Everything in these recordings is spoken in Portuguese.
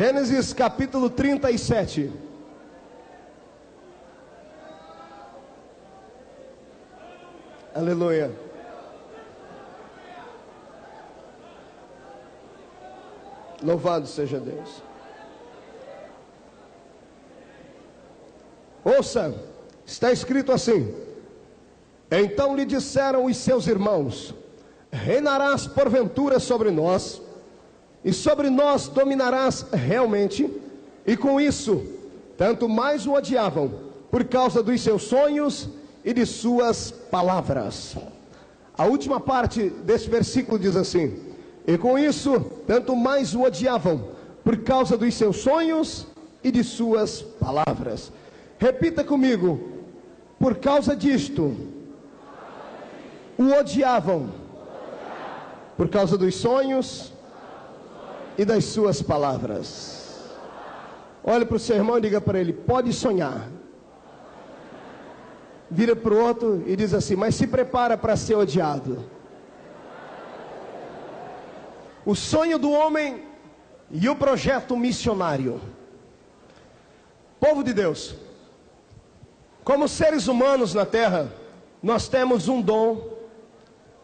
Gênesis capítulo 37. Aleluia. Louvado seja Deus. Ouça, está escrito assim: então lhe disseram os seus irmãos: reinarás porventura sobre nós, e sobre nós dominarás realmente. E com isso, tanto mais o odiavam, por causa dos seus sonhos e de suas palavras. A última parte desse versículo diz assim: e com isso, tanto mais o odiavam, por causa dos seus sonhos e de suas palavras. Repita comigo: por causa disto, o odiavam, por causa dos sonhos e das suas palavras. Olhe para o seu irmão e diga para ele: pode sonhar. Vira para o outro e diz assim: mas se prepara para ser odiado. O sonho do homem e o projeto missionário. Povo de Deus, como seres humanos na terra, nós temos um dom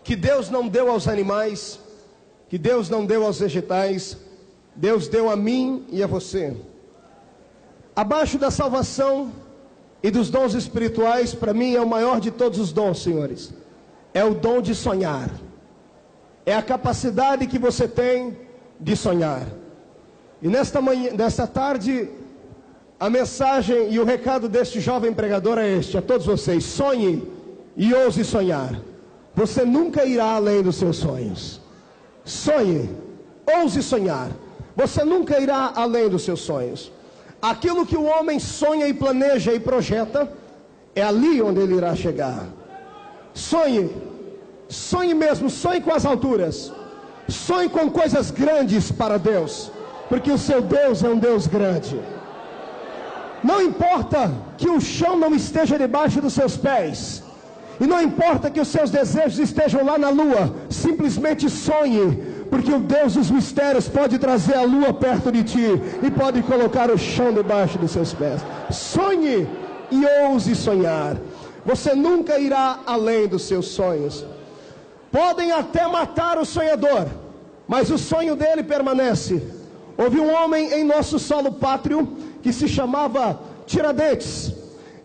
que Deus não deu aos animais, que Deus não deu aos vegetais, Deus deu a mim e a você. Abaixo da salvação e dos dons espirituais, para mim é o maior de todos os dons, senhores. É o dom de sonhar. É a capacidade que você tem de sonhar. E nesta tarde, a mensagem e o recado deste jovem pregador é este: a todos vocês: sonhe e ouse sonhar. Você nunca irá além dos seus sonhos. Sonhe, ouse sonhar. Você nunca irá além dos seus sonhos. Aquilo que o homem sonha e planeja e projeta, é ali onde ele irá chegar. Sonhe, sonhe mesmo, sonhe com as alturas. Sonhe com coisas grandes para Deus, porque o seu Deus é um Deus grande. Não importa que o chão não esteja debaixo dos seus pés, e não importa que os seus desejos estejam lá na lua, simplesmente sonhe, porque o Deus dos mistérios pode trazer a lua perto de ti e pode colocar o chão debaixo dos seus pés. Sonhe e ouse sonhar. Você nunca irá além dos seus sonhos. Podem até matar o sonhador, mas o sonho dele permanece. Houve um homem em nosso solo pátrio que se chamava Tiradentes.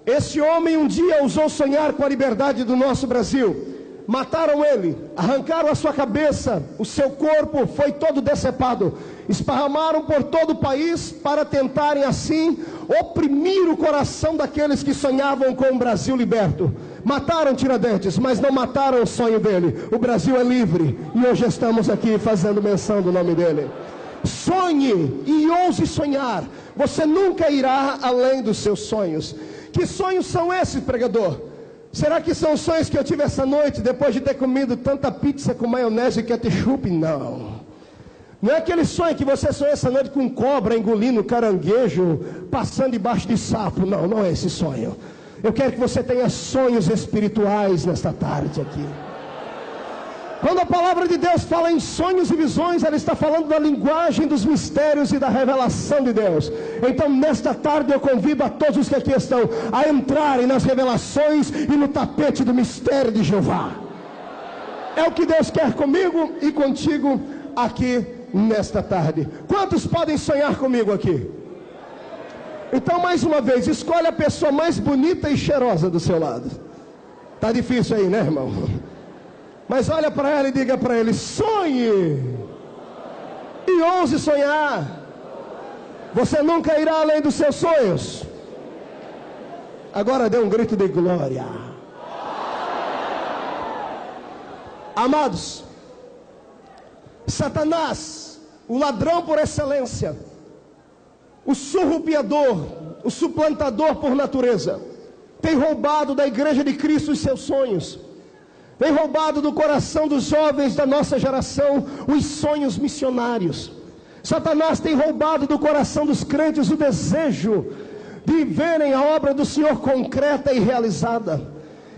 Esse homem um dia ousou sonhar com a liberdade do nosso Brasil. Mataram ele, arrancaram a sua cabeça, o seu corpo foi todo decepado, esparramaram por todo o país para tentarem assim oprimir o coração daqueles que sonhavam com o Brasil liberto. Mataram Tiradentes, mas não mataram o sonho dele. O Brasil é livre e hoje estamos aqui fazendo menção do nome dele. Sonhe e ouse sonhar. Você nunca irá além dos seus sonhos. Que sonhos são esses, pregador? Será que são os sonhos que eu tive essa noite, depois de ter comido tanta pizza com maionese e ketchup? Não. Não é aquele sonho que você sonhou essa noite com cobra engolindo caranguejo, passando debaixo de sapo. Não, não é esse sonho. Eu quero que você tenha sonhos espirituais nesta tarde aqui. Quando a palavra de Deus fala em sonhos e visões, ela está falando da linguagem dos mistérios e da revelação de Deus. Então nesta tarde eu convido a todos os que aqui estão a entrarem nas revelações e no tapete do mistério de Jeová. É o que Deus quer comigo e contigo aqui nesta tarde. Quantos podem sonhar comigo aqui? Então mais uma vez, escolhe a pessoa mais bonita e cheirosa do seu lado. Tá difícil aí, né, irmão? Mas olha para ela e diga para ele: sonhe e ouse sonhar. Você nunca irá além dos seus sonhos. Agora dê um grito de glória. Amados, Satanás, o ladrão por excelência, o surrupiador, o suplantador por natureza, tem roubado da igreja de Cristo os seus sonhos. Tem roubado do coração dos jovens da nossa geração os sonhos missionários. Satanás tem roubado do coração dos crentes o desejo de verem a obra do Senhor concreta e realizada.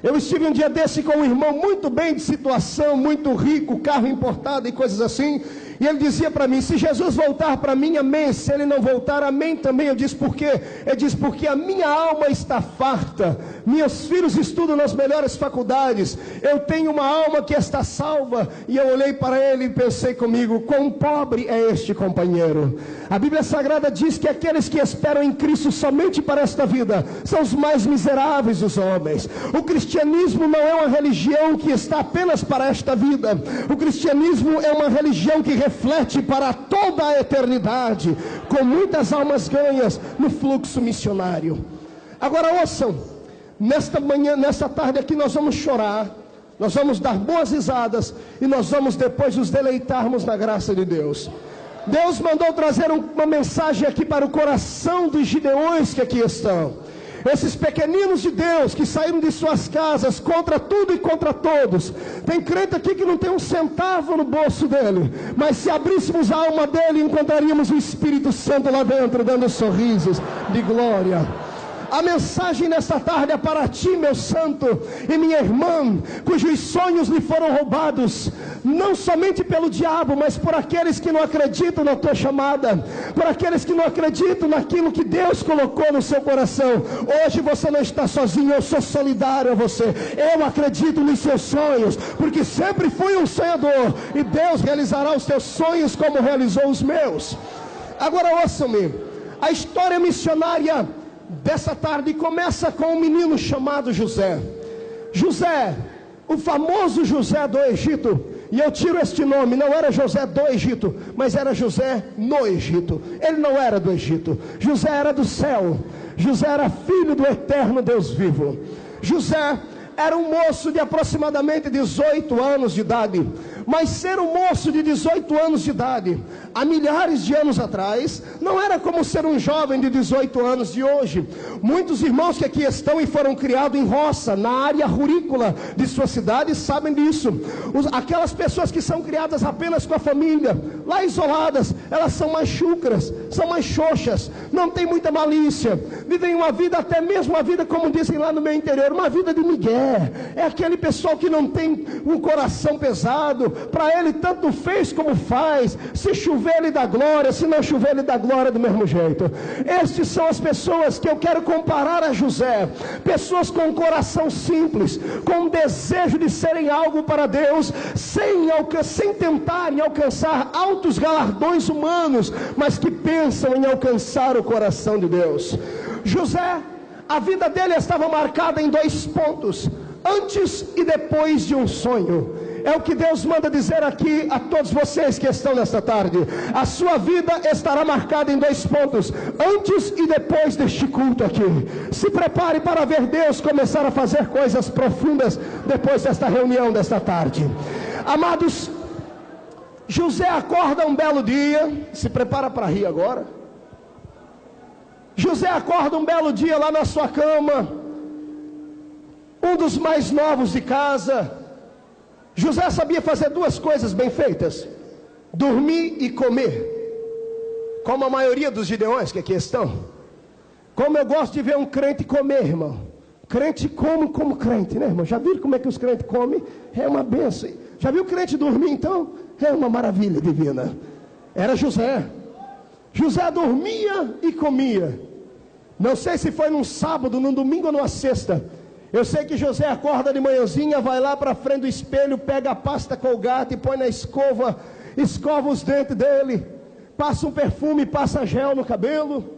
Eu estive um dia desse com um irmão muito bem de situação, muito rico, carro importado e coisas assim. E ele dizia para mim: se Jesus voltar para mim, amém. Se ele não voltar, amém também. Eu disse: por quê? Ele disse: porque a minha alma está farta, meus filhos estudam nas melhores faculdades, eu tenho uma alma que está salva. E eu olhei para ele e pensei comigo: quão pobre é este companheiro. A Bíblia Sagrada diz que aqueles que esperam em Cristo somente para esta vida são os mais miseráveis dos homens. O cristianismo não é uma religião que está apenas para esta vida. O cristianismo é uma religião que reflete para toda a eternidade, com muitas almas ganhas no fluxo missionário. Agora ouçam, nesta manhã, nesta tarde aqui nós vamos chorar, nós vamos dar boas risadas e nós vamos depois nos deleitarmos na graça de Deus. Deus mandou trazer uma mensagem aqui para o coração dos gideões que aqui estão. Esses pequeninos de Deus que saíram de suas casas contra tudo e contra todos. Tem crente aqui que não tem um centavo no bolso dele, mas se abríssemos a alma dele, encontraríamos o Espírito Santo lá dentro, dando sorrisos de glória. A mensagem nesta tarde é para ti, meu santo e minha irmã, cujos sonhos lhe foram roubados, não somente pelo diabo, mas por aqueles que não acreditam na tua chamada, por aqueles que não acreditam naquilo que Deus colocou no seu coração. Hoje você não está sozinho, eu sou solidário a você. Eu acredito nos seus sonhos, porque sempre fui um sonhador, e Deus realizará os teus sonhos como realizou os meus. Agora ouçam-me, a história missionária dessa tarde começa com um menino chamado José. José, o famoso José do Egito. E eu tiro este nome, não era José do Egito, mas era José no Egito. Ele não era do Egito, José era do céu. José era filho do eterno Deus vivo. José era um moço de aproximadamente 18 anos de idade. Mas ser um moço de 18 anos de idade, há milhares de anos atrás, não era como ser um jovem de 18 anos de hoje. Muitos irmãos que aqui estão e foram criados em roça, na área rurícola de sua cidade, sabem disso. Aquelas pessoas que são criadas apenas com a família, lá isoladas, elas são mais chucras, são mais xoxas, não tem muita malícia, vivem uma vida, até mesmo uma vida, como dizem lá no meu interior, uma vida de migué. É aquele pessoal que não tem um coração pesado. Para ele tanto fez como faz. Se chover ele dá glória, se não chover ele dá glória do mesmo jeito. Estes são as pessoas que eu quero comparar a José. Pessoas com um coração simples, com um desejo de serem algo para Deus, sem tentarem alcançar altos galardões humanos, mas que pensam em alcançar o coração de Deus. José, a vida dele estava marcada em 2 pontos: antes e depois de um sonho. É o que Deus manda dizer aqui a todos vocês que estão nesta tarde. A sua vida estará marcada em 2 pontos: antes e depois deste culto aqui. Se prepare para ver Deus começar a fazer coisas profundas depois desta reunião desta tarde. Amados, José acorda um belo dia. Se prepara para rir agora. José acorda um belo dia lá na sua cama, um dos mais novos de casa. José sabia fazer 2 coisas bem feitas: dormir e comer, como a maioria dos gideões que aqui estão. Como eu gosto de ver um crente comer, irmão. Crente come como crente, né, irmão? Já viram como é que os crentes comem? É uma bênção. Já viu o crente dormir, então? É uma maravilha divina. Era José. José dormia e comia. Não sei se foi num sábado, num domingo ou numa sexta. Eu sei que José acorda de manhãzinha, vai lá para frente do espelho, pega a pasta Colgate e põe na escova, escova os dentes dele, passa um perfume, passa gel no cabelo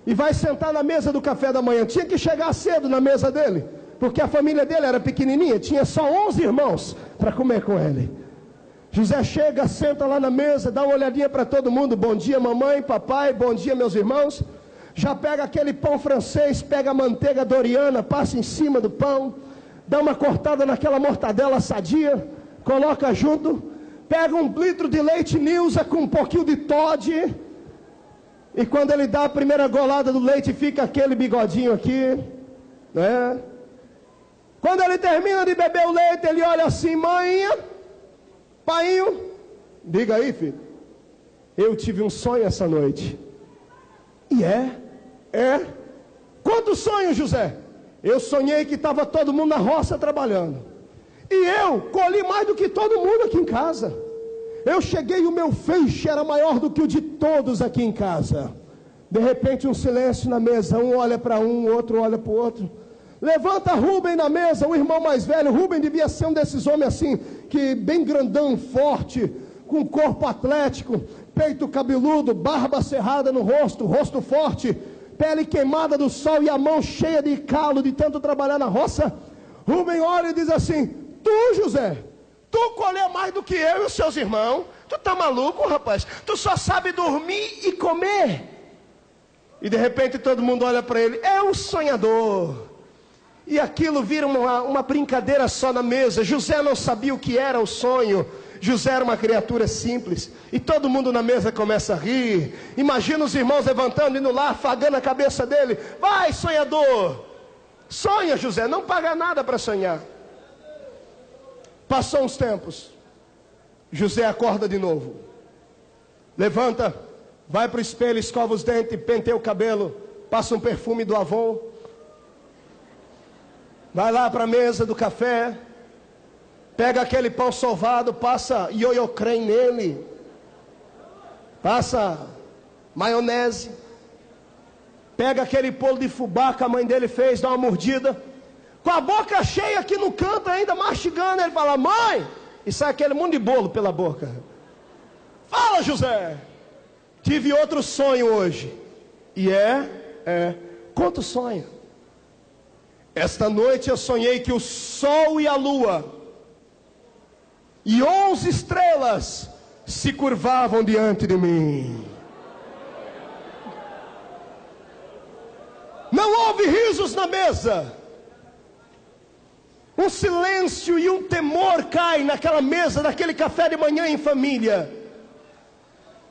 e vai sentar na mesa do café da manhã. Tinha que chegar cedo na mesa dele, porque a família dele era pequenininha, tinha só 11 irmãos para comer com ele. José chega, senta lá na mesa, dá uma olhadinha para todo mundo: bom dia mamãe, papai, bom dia meus irmãos. Já pega aquele pão francês, pega a manteiga doriana, passa em cima do pão, dá uma cortada naquela mortadela sadia, coloca junto, pega 1 litro de leite Nilza com um pouquinho de Toddy, e quando ele dá a primeira golada do leite, fica aquele bigodinho aqui, né? Quando ele termina de beber o leite, ele olha assim: mãe, painho, diga aí, filho, eu tive um sonho essa noite. E quantos sonhos, José? Eu sonhei que estava todo mundo na roça trabalhando, e eu colhi mais do que todo mundo aqui em casa. Eu cheguei e o meu feixe era maior do que o de todos aqui em casa. De repente um silêncio na mesa, um olha para um, o outro olha para o outro. Levanta Rubem na mesa, o irmão mais velho. Rubem devia ser um desses homens assim, que bem grandão, forte, com corpo atlético, peito cabeludo, barba cerrada no rosto, rosto forte, pele queimada do sol e a mão cheia de calo de tanto trabalhar na roça. Rubem olha e diz assim: tu, José, tu colheu mais do que eu e os seus irmãos. Tu tá maluco, rapaz? Tu só sabe dormir e comer. E de repente todo mundo olha para ele: é um sonhador. E aquilo vira uma brincadeira só na mesa. José não sabia o que era o sonho. José era uma criatura simples. E todo mundo na mesa começa a rir. Imagina os irmãos levantando, indo lá, afagando a cabeça dele: vai, sonhador, sonha, José, não paga nada para sonhar. Passou uns tempos, José acorda de novo, levanta, vai para o espelho, escova os dentes, penteia o cabelo, passa um perfume do Avon, vai lá para a mesa do café, pega aquele pão sovado, passa ioiô creme nele, passa maionese, pega aquele bolo de fubá que a mãe dele fez, dá uma mordida, com a boca cheia aqui no canto ainda, mastigando, ele fala: mãe, e sai aquele monte de bolo pela boca. Fala, José, tive outro sonho hoje. E conta o sonho. Esta noite eu sonhei que o sol e a lua e 11 estrelas se curvavam diante de mim. Não houve risos na mesa. Um silêncio e um temor cai naquela mesa, naquele café de manhã em família.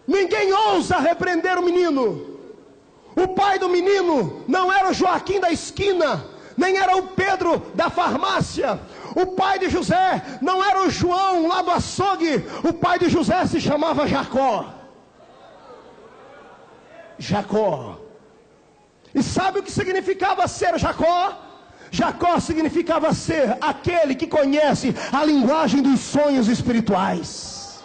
Ninguém ousa repreender o menino. O pai do menino não era o Joaquim da esquina, nem era o Pedro da farmácia. O pai de José não era o João lá do açougue. O pai de José se chamava Jacó. Jacó. E sabe o que significava ser Jacó? Jacó significava ser aquele que conhece a linguagem dos sonhos espirituais.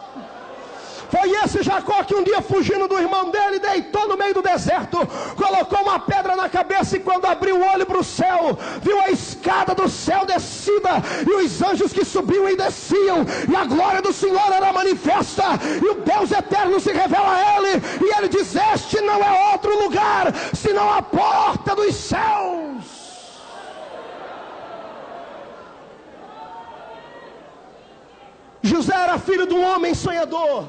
Foi esse Jacó que um dia, fugindo do irmão dele, deitou no meio do deserto, colocou uma pedra na cabeça, e quando abriu o olho para o céu, viu a escada do céu descida, e os anjos que subiam e desciam, e a glória do Senhor era manifesta, e o Deus eterno se revela a ele, e ele diz: este não é outro lugar, senão a porta dos céus. José era filho de um homem sonhador.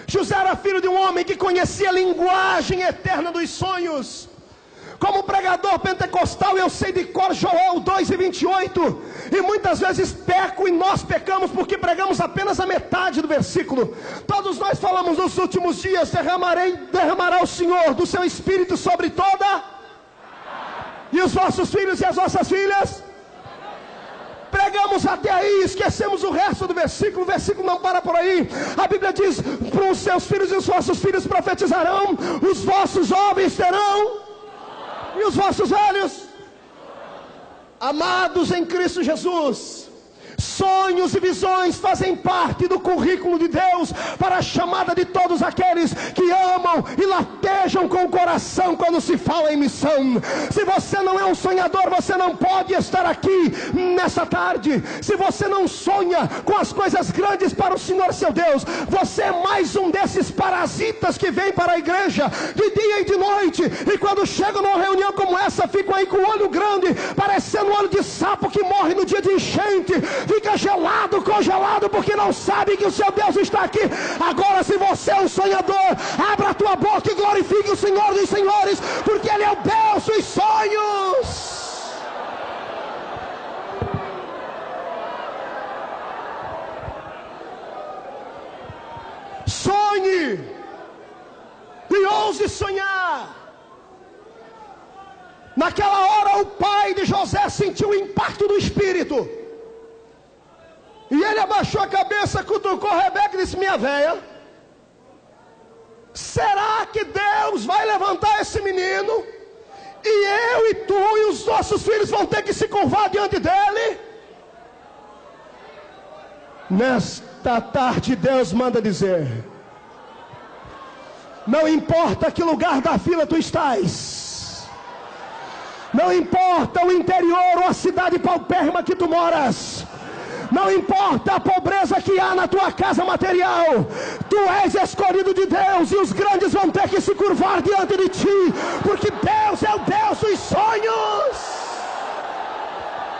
José era filho de um homem que conhecia a linguagem eterna dos sonhos. Como pregador pentecostal, eu sei de cor Joel 2:28. E muitas vezes peco, e nós pecamos porque pregamos apenas a metade do versículo. Todos nós falamos: nos últimos dias derramará o Senhor do seu Espírito sobre toda, e os vossos filhos e as vossas filhas. Pregamos até aí, esquecemos o resto do versículo. O versículo não para por aí. A Bíblia diz: para os seus filhos e os vossos filhos profetizarão, os vossos jovens terão, e os vossos velhos. Amados em Cristo Jesus, sonhos e visões fazem parte do currículo de Deus para a chamada de todos aqueles que amam e latejam com o coração quando se fala em missão. Se você não é um sonhador, você não pode estar aqui nessa tarde. Se você não sonha com as coisas grandes para o Senhor seu Deus, você é mais um desses parasitas que vem para a igreja de dia e de noite, e quando chegam numa reunião como essa, ficam aí com o olho grande, parecendo um olho de sapo que morre no dia de enchente, fica gelado, congelado, porque não sabe que o seu Deus está aqui. Agora, se você é um sonhador, abra a tua boca e glorifique o Senhor dos Senhores, porque Ele é o Deus dos sonhos. Sonhe e ouse sonhar. Naquela hora, o pai de José sentiu o impacto do Espírito, e ele abaixou a cabeça, cutucou Rebeca e disse: minha velha, será que Deus vai levantar esse menino, e eu e tu e os nossos filhos vão ter que se curvar diante dele? Nesta Nesta tarde Deus manda dizer: não importa que lugar da fila tu estás, não importa o interior ou a cidade paupérrima que tu moras, não importa a pobreza que há na tua casa material, tu és escolhido de Deus, e os grandes vão ter que se curvar diante de ti, porque Deus é o Deus dos sonhos.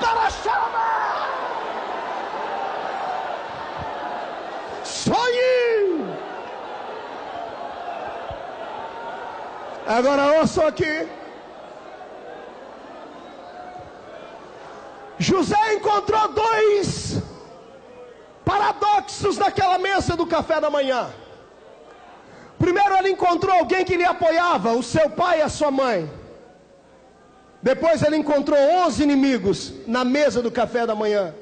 Para chamar, sonhe. Agora ouçam aqui. José encontrou dois paradoxos naquela mesa do café da manhã. Primeiro, ele encontrou alguém que lhe apoiava, o seu pai e a sua mãe. Depois ele encontrou 11 inimigos na mesa do café da manhã.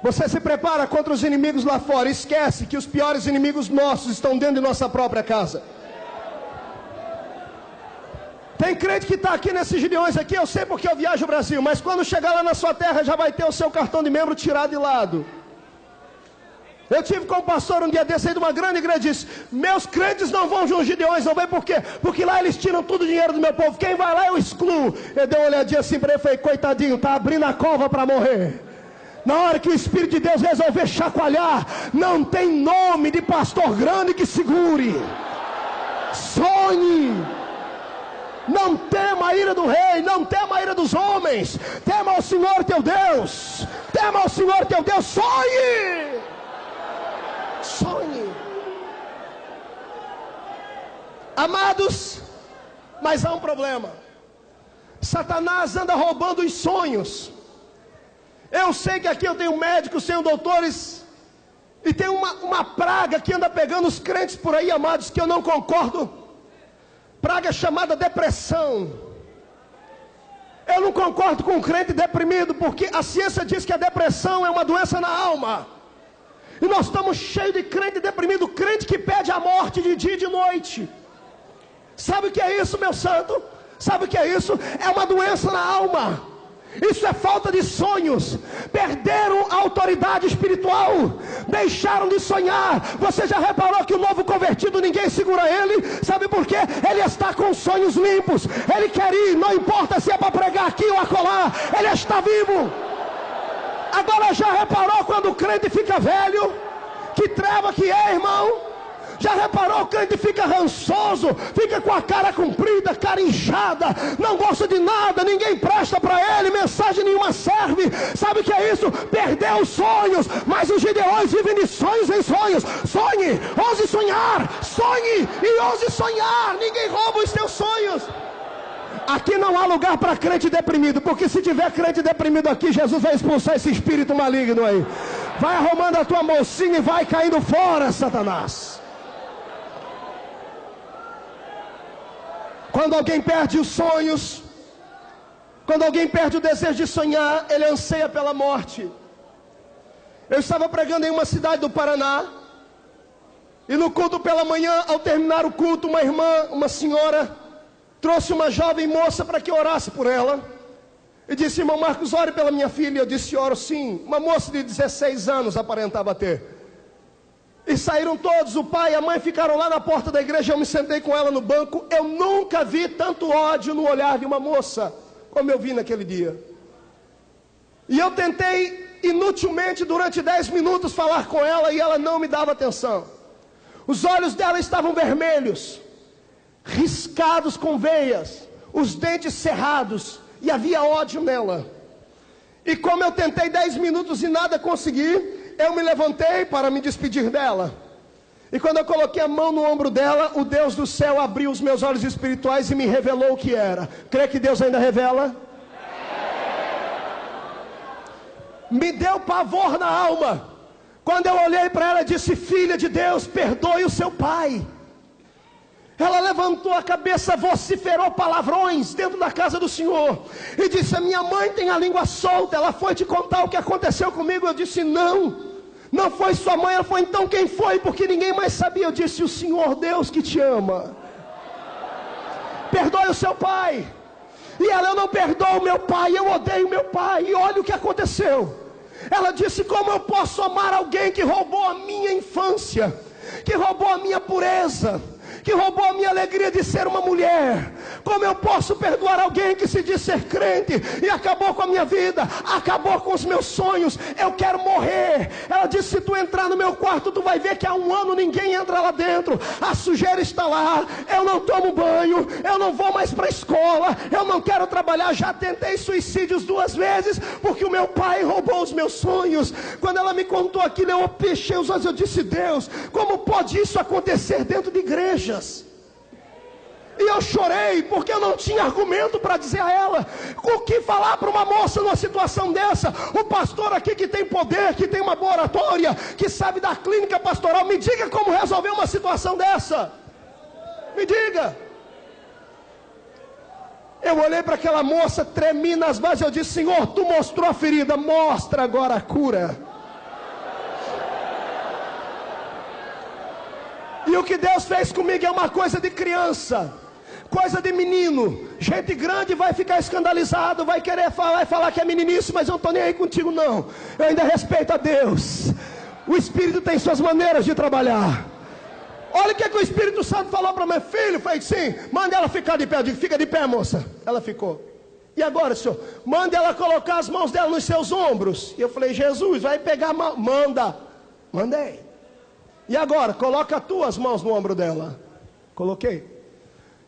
Você se prepara contra os inimigos lá fora. Esquece que os piores inimigos nossos estão dentro de nossa própria casa. Tem crente que está aqui nesses Gideões aqui, eu sei porque eu viajo o Brasil, mas quando chegar lá na sua terra já vai ter o seu cartão de membro tirado de lado. Eu tive com um pastor um dia desse aí de uma grande igreja, disse: meus crentes não vão junto aos Gideões, não vem por quê? Porque lá eles tiram todo o dinheiro do meu povo, quem vai lá eu excluo. Eu dei uma olhadinha assim para ele e falei: coitadinho, está abrindo a cova para morrer. Na hora que o Espírito de Deus resolver chacoalhar, não tem nome de pastor grande que segure. Sonhe. Não tema a ira do rei, não tema a ira dos homens, tema ao Senhor teu Deus, tema ao Senhor teu Deus, sonhe, sonhe. Amados, mas há um problema. Satanás anda roubando os sonhos. Eu sei que aqui eu tenho médicos, tenho doutores, e tem uma praga que anda pegando os crentes por aí, amados, que eu não concordo. Praga chamada depressão. Eu não concordo com o crente deprimido, porque a ciência diz que a depressão é uma doença na alma. E nós estamos cheios de crente deprimido, crente que pede a morte de dia e de noite. Sabe o que é isso, meu santo? Sabe o que é isso? É uma doença na alma. Isso é falta de sonhos. Perderam a autoridade espiritual, deixaram de sonhar. Você já reparou que o novo convertido, ninguém segura ele? Sabe por quê? Ele está com sonhos limpos. Ele quer ir, não importa se é para pregar aqui ou acolá, ele está vivo. Agora já reparou quando o crente fica velho? Que treva que é, irmão? Já reparou, o crente fica rançoso, fica com a cara comprida, cara inchada, não gosta de nada, ninguém presta para ele, mensagem nenhuma serve. Sabe o que é isso? Perdeu os sonhos. Mas os Gideões vivem de sonhos em sonhos. Sonhe, ouse sonhar, sonhe e ouse sonhar. Ninguém rouba os teus sonhos. Aqui não há lugar para crente deprimido, porque se tiver crente deprimido aqui, Jesus vai expulsar esse espírito maligno aí. Vai arrumando a tua mocinha e vai caindo fora, Satanás. Quando alguém perde os sonhos, quando alguém perde o desejo de sonhar, ele anseia pela morte. Eu estava pregando em uma cidade do Paraná, e no culto pela manhã, ao terminar o culto, uma irmã, uma senhora, trouxe uma jovem moça para que eu orasse por ela, e disse: irmão Marcos, ore pela minha filha. Eu disse: oro sim. Uma moça de 16 anos aparentava ter. E saíram todos, o pai e a mãe ficaram lá na porta da igreja. Eu me sentei com ela no banco. Eu nunca vi tanto ódio no olhar de uma moça como eu vi naquele dia. E eu tentei inutilmente durante 10 minutos falar com ela, e ela não me dava atenção. Os olhos dela estavam vermelhos, riscados com veias, os dentes cerrados, e havia ódio nela. E como eu tentei 10 minutos e nada consegui, eu me levantei para me despedir dela. E quando eu coloquei a mão no ombro dela, o Deus do céu abriu os meus olhos espirituais e me revelou o que era. Crê que Deus ainda revela? Me deu pavor na alma quando eu olhei para ela e disse: filha de Deus, perdoe o seu pai. Ela levantou a cabeça, vociferou palavrões dentro da casa do Senhor e disse: a minha mãe tem a língua solta, ela foi te contar o que aconteceu comigo. Eu disse: não foi sua mãe. Ela foi: então quem foi? Porque ninguém mais sabia. Eu disse: o Senhor Deus que te ama. Perdoe o seu pai. E ela: eu não perdoo o meu pai, eu odeio meu pai. E olha o que aconteceu. Ela disse: como eu posso amar alguém que roubou a minha infância, que roubou a minha pureza, que roubou a minha alegria de ser uma mulher? Como eu posso perdoar alguém que se diz ser crente e acabou com a minha vida, acabou com os meus sonhos? Eu quero morrer. Ela disse: se tu entrar no meu quarto, tu vai ver que há 1 ano ninguém entra lá dentro, a sujeira está lá, eu não tomo banho, eu não vou mais para a escola, eu não quero trabalhar, já tentei suicídios 2 vezes, porque o meu pai roubou os meus sonhos. Quando ela me contou aquilo, eu fechei os olhos, eu disse: Deus, como pode isso acontecer dentro de igreja? E eu chorei, porque eu não tinha argumento para dizer a ela o que falar para uma moça numa situação dessa. O pastor aqui que tem poder, que tem uma boa oratória, que sabe da clínica pastoral, me diga como resolver uma situação dessa. Me diga. Eu olhei para aquela moça, tremi nas bases, eu disse: Senhor, tu mostrou a ferida, mostra agora a cura. E o que Deus fez comigo é uma coisa de criança, coisa de menino. Gente grande vai ficar escandalizado, vai querer falar que é meninice, mas eu não estou nem aí contigo não. Eu ainda respeito a Deus. O Espírito tem suas maneiras de trabalhar. Olha o que o Espírito Santo falou para meu filho. Falei: sim, manda ela ficar de pé. Eu digo: fica de pé, moça. Ela ficou. E agora, senhor? Manda ela colocar as mãos dela nos seus ombros. E eu falei: Jesus, vai pegar a mão. Mandei. E agora, coloca as tuas mãos no ombro dela. Coloquei.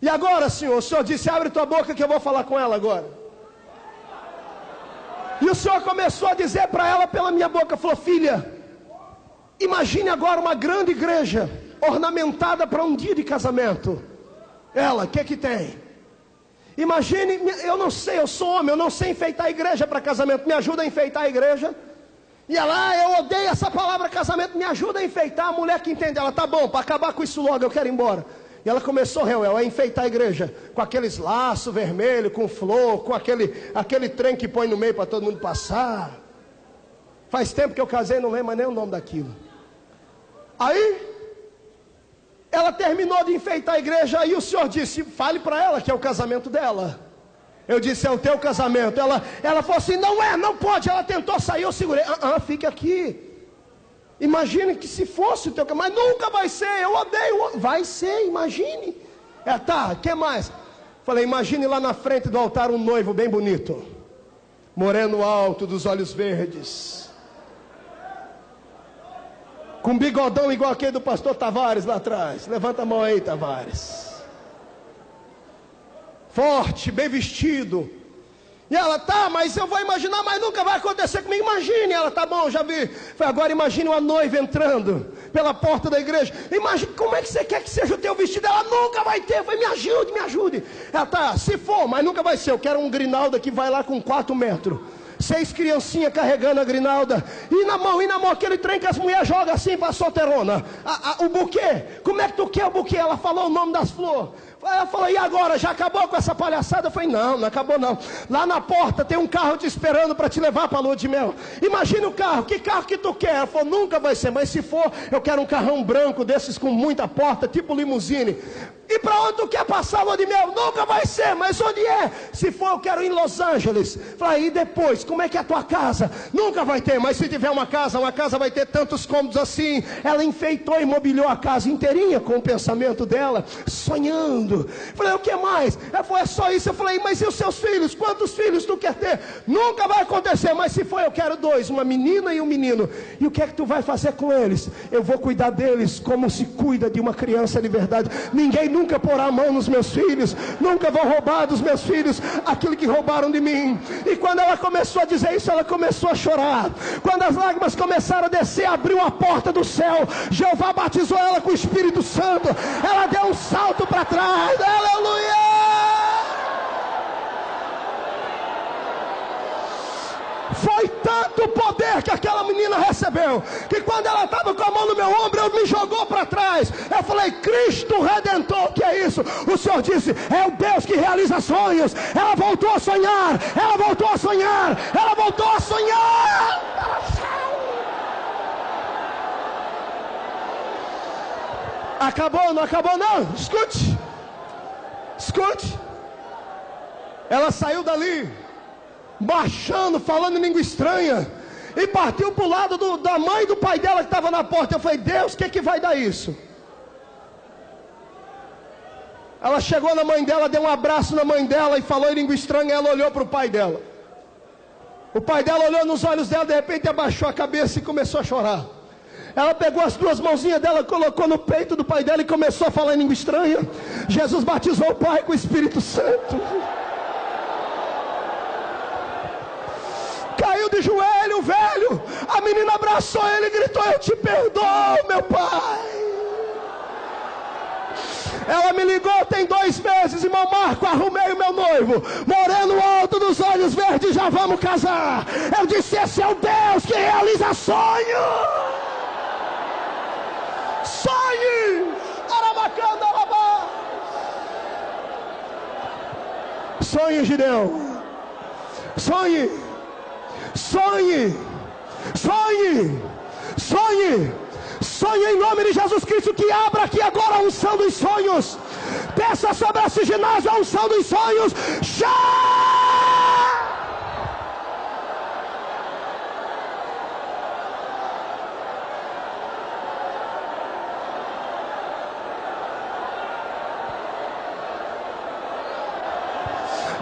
E agora, senhor? O senhor disse: abre tua boca que eu vou falar com ela agora. E o senhor começou a dizer para ela pela minha boca, falou: filha, imagine agora uma grande igreja ornamentada para um dia de casamento. Ela, o que tem? Imagine, eu não sei, eu sou homem, eu não sei enfeitar a igreja para casamento, me ajuda a enfeitar a igreja. E ela: eu odeio essa palavra casamento, me ajuda a enfeitar. A mulher que entende, ela: tá bom, para acabar com isso logo, eu quero ir embora. E ela começou, Reuel, a enfeitar a igreja, com aqueles laços vermelhos, com flor, com aquele trem que põe no meio para todo mundo passar. Faz tempo que eu casei, não lembro mais nem o nome daquilo. Aí, ela terminou de enfeitar a igreja, aí o senhor disse: fale para ela que é o casamento dela. Eu disse: é o teu casamento. Ela falou assim: não é, não pode. Ela tentou sair, eu segurei. Fique aqui. Imagine que se fosse o teu casamento, mas nunca vai ser. Eu odeio. Vai ser, imagine. Tá, o que mais? Falei: imagine lá na frente do altar um noivo bem bonito, moreno alto, dos olhos verdes, com bigodão igual aquele do pastor Tavares lá atrás. Levanta a mão aí, Tavares. Forte, bem vestido. E ela: tá, mas eu vou imaginar, mas nunca vai acontecer comigo. Imagine. Ela: tá bom, já vi. Falei: agora imagine uma noiva entrando pela porta da igreja. Imagine, como é que você quer que seja o teu vestido? Ela: nunca vai ter. Eu falei: me ajude. Ela: tá, se for, mas nunca vai ser. Eu quero um grinalda que vai lá com 4 metros. 6 criancinhas carregando a grinalda. E na mão, aquele trem que as mulheres jogam assim para a solteirona. O buquê. Como é que tu quer o buquê? Ela falou o nome das flores. Ela falou: e agora, já acabou com essa palhaçada? Eu falei: não acabou não. Lá na porta tem um carro te esperando para te levar para a lua de mel. Imagina o carro, que carro que tu quer? Ela falou: nunca vai ser, mas se for, eu quero um carrão branco desses com muita porta, tipo limusine. E para onde tu quer passar a lua de mel? Nunca vai ser, mas onde é? Se for, eu quero ir em Los Angeles. Falei: e depois, como é que é a tua casa? Nunca vai ter, mas se tiver uma casa vai ter tantos cômodos assim. Ela enfeitou e mobiliou a casa inteirinha com o pensamento dela, sonhando. Falei: o que mais? Ela falou: é só isso. Eu falei: mas e os seus filhos? Quantos filhos tu quer ter? Nunca vai acontecer, mas se for, eu quero 2, uma menina e um menino. E o que é que tu vai fazer com eles? Eu vou cuidar deles como se cuida de uma criança de verdade. Ninguém nunca porá a mão nos meus filhos, nunca vão roubar dos meus filhos aquilo que roubaram de mim. E quando ela começou a dizer isso, ela começou a chorar. Quando as lágrimas começaram a descer, abriu a porta do céu. Jeová batizou ela com o Espírito Santo. Ela deu um salto para trás. Aleluia! Foi tanto poder que aquela menina recebeu, que quando ela estava com a mão no meu ombro, ela me jogou para trás. Eu falei: Cristo Redentor, o que é isso? O Senhor disse: é o Deus que realiza sonhos. Ela voltou a sonhar. Ela voltou a sonhar. Ela voltou a sonhar. Acabou, não acabou não? Escute. Ela saiu dali, baixando, falando em língua estranha. e partiu para o lado da mãe e do pai dela que estava na porta. Eu falei, Deus, o que vai dar isso? Ela chegou na mãe dela, deu um abraço na mãe dela e falou em língua estranha. Ela olhou para o pai dela. O pai dela olhou nos olhos dela, de repente abaixou a cabeça e começou a chorar. Ela pegou as duas mãozinhas dela, colocou no peito do pai dela e começou a falar em língua estranha. Jesus batizou o pai com o Espírito Santo. Caiu de joelho, velho. A menina abraçou ele e gritou, eu te perdoo, meu pai. Ela me ligou tem 2 meses, irmão Marco, arrumei o meu noivo, moreno alto, dos olhos verdes, já vamos casar. Eu disse, esse é o Deus que realiza sonhos. Sonhe, Arabacanda, Arabá. Sonhe, Gideão. Sonhe, sonhe, sonhe, sonhe. Sonhe em nome de Jesus Cristo, que abra aqui agora a unção dos sonhos. Desça sobre esse ginásio a unção dos sonhos. Já!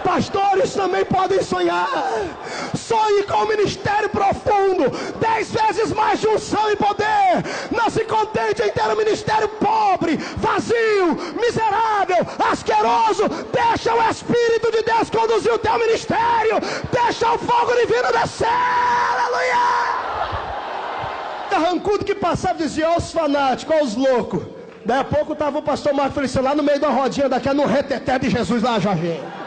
Pastores também podem sonhar. Sonhe com o ministério profundo, 10 vezes mais de unção e poder. Não se contente em ter um ministério pobre, vazio, miserável, asqueroso. Deixa o Espírito de Deus conduzir o teu ministério. Deixa o fogo divino descer. Aleluia. Carrancudo que passava dizia, ó os fanáticos, ó os loucos. Daí a pouco estava o pastor Marco Feliciano lá no meio da rodinha daquela, no reteté de Jesus lá, Jorginho.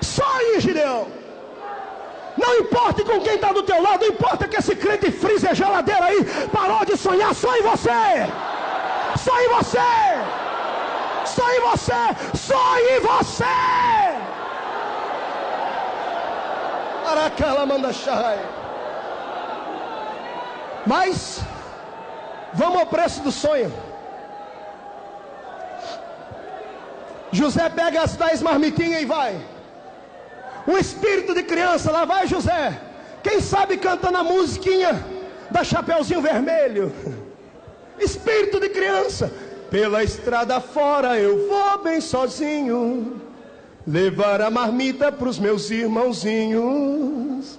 Sonhe, Gideão. Não importa com quem está do teu lado, não importa que esse crente freezer geladeira aí parou de sonhar. Sonhe você. Sonhe você. Sonhe você. Sonhe você. Aracala manda chai. Mas vamos ao preço do sonho. José pega as 10 marmitinhas e vai. Um espírito de criança, lá vai José. Quem sabe cantando a musiquinha da Chapeuzinho Vermelho. Espírito de criança. Pela estrada fora eu vou bem sozinho, levar a marmita para os meus irmãozinhos.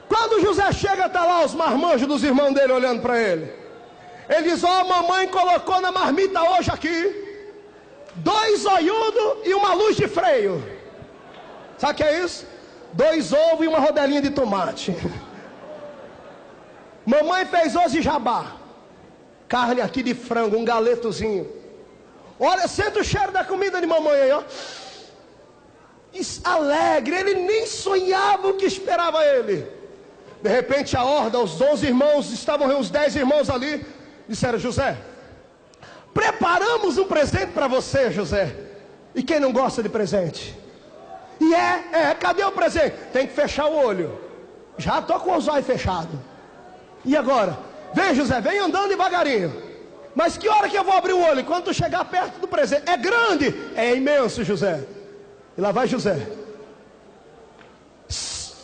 Quando José chega, tá lá os marmanjos dos irmãos dele olhando para ele. Ele diz, ó, mamãe colocou na marmita hoje aqui 2 olhudos e uma luz de freio. Sabe o que é isso? 2 ovos e uma rodelinha de tomate. Mamãe fez hoje jabá. Carne aqui de frango, um galetozinho. Olha, sente o cheiro da comida de mamãe aí, ó. Alegre, ele nem sonhava o que esperava ele. De repente a horda, os 11 irmãos, estavam os 10 irmãos ali. Disseram, José, preparamos um presente para você, José. E quem não gosta de presente? E cadê o presente? Tem que fechar o olho. Já estou com os olhos fechados. E agora? Vem, José, vem andando devagarinho. Mas que hora que eu vou abrir o olho? Quando tu chegar perto do presente. É grande? É imenso, José. E lá vai José.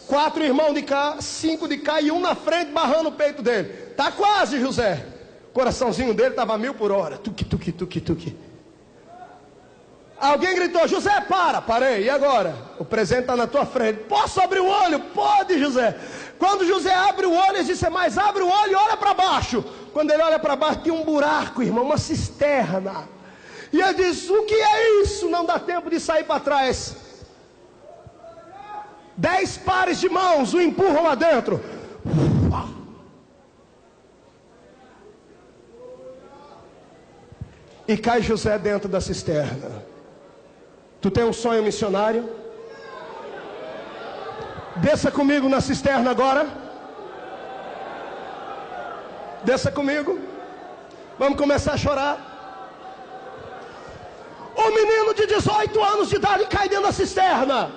4 irmãos de cá, 5 de cá e um na frente barrando o peito dele. Tá quase, José. O coraçãozinho dele estava 1000 por hora. Tuque, tuque, tuque, tuque. Alguém gritou, José, parei, e agora? O presente está na tua frente. Posso abrir o olho? Pode, José. Quando José abre o olho, ele disse, mas abre o olho e olha para baixo. Quando ele olha para baixo, tinha um buraco, irmão, uma cisterna. E ele disse, o que é isso? Não dá tempo de sair para trás. 10 pares de mãos o empurram lá dentro. E cai José dentro da cisterna. Tu tem um sonho missionário? Desça comigo na cisterna agora. Desça comigo. Vamos começar a chorar. Um menino de 18 anos de idade cai dentro da cisterna.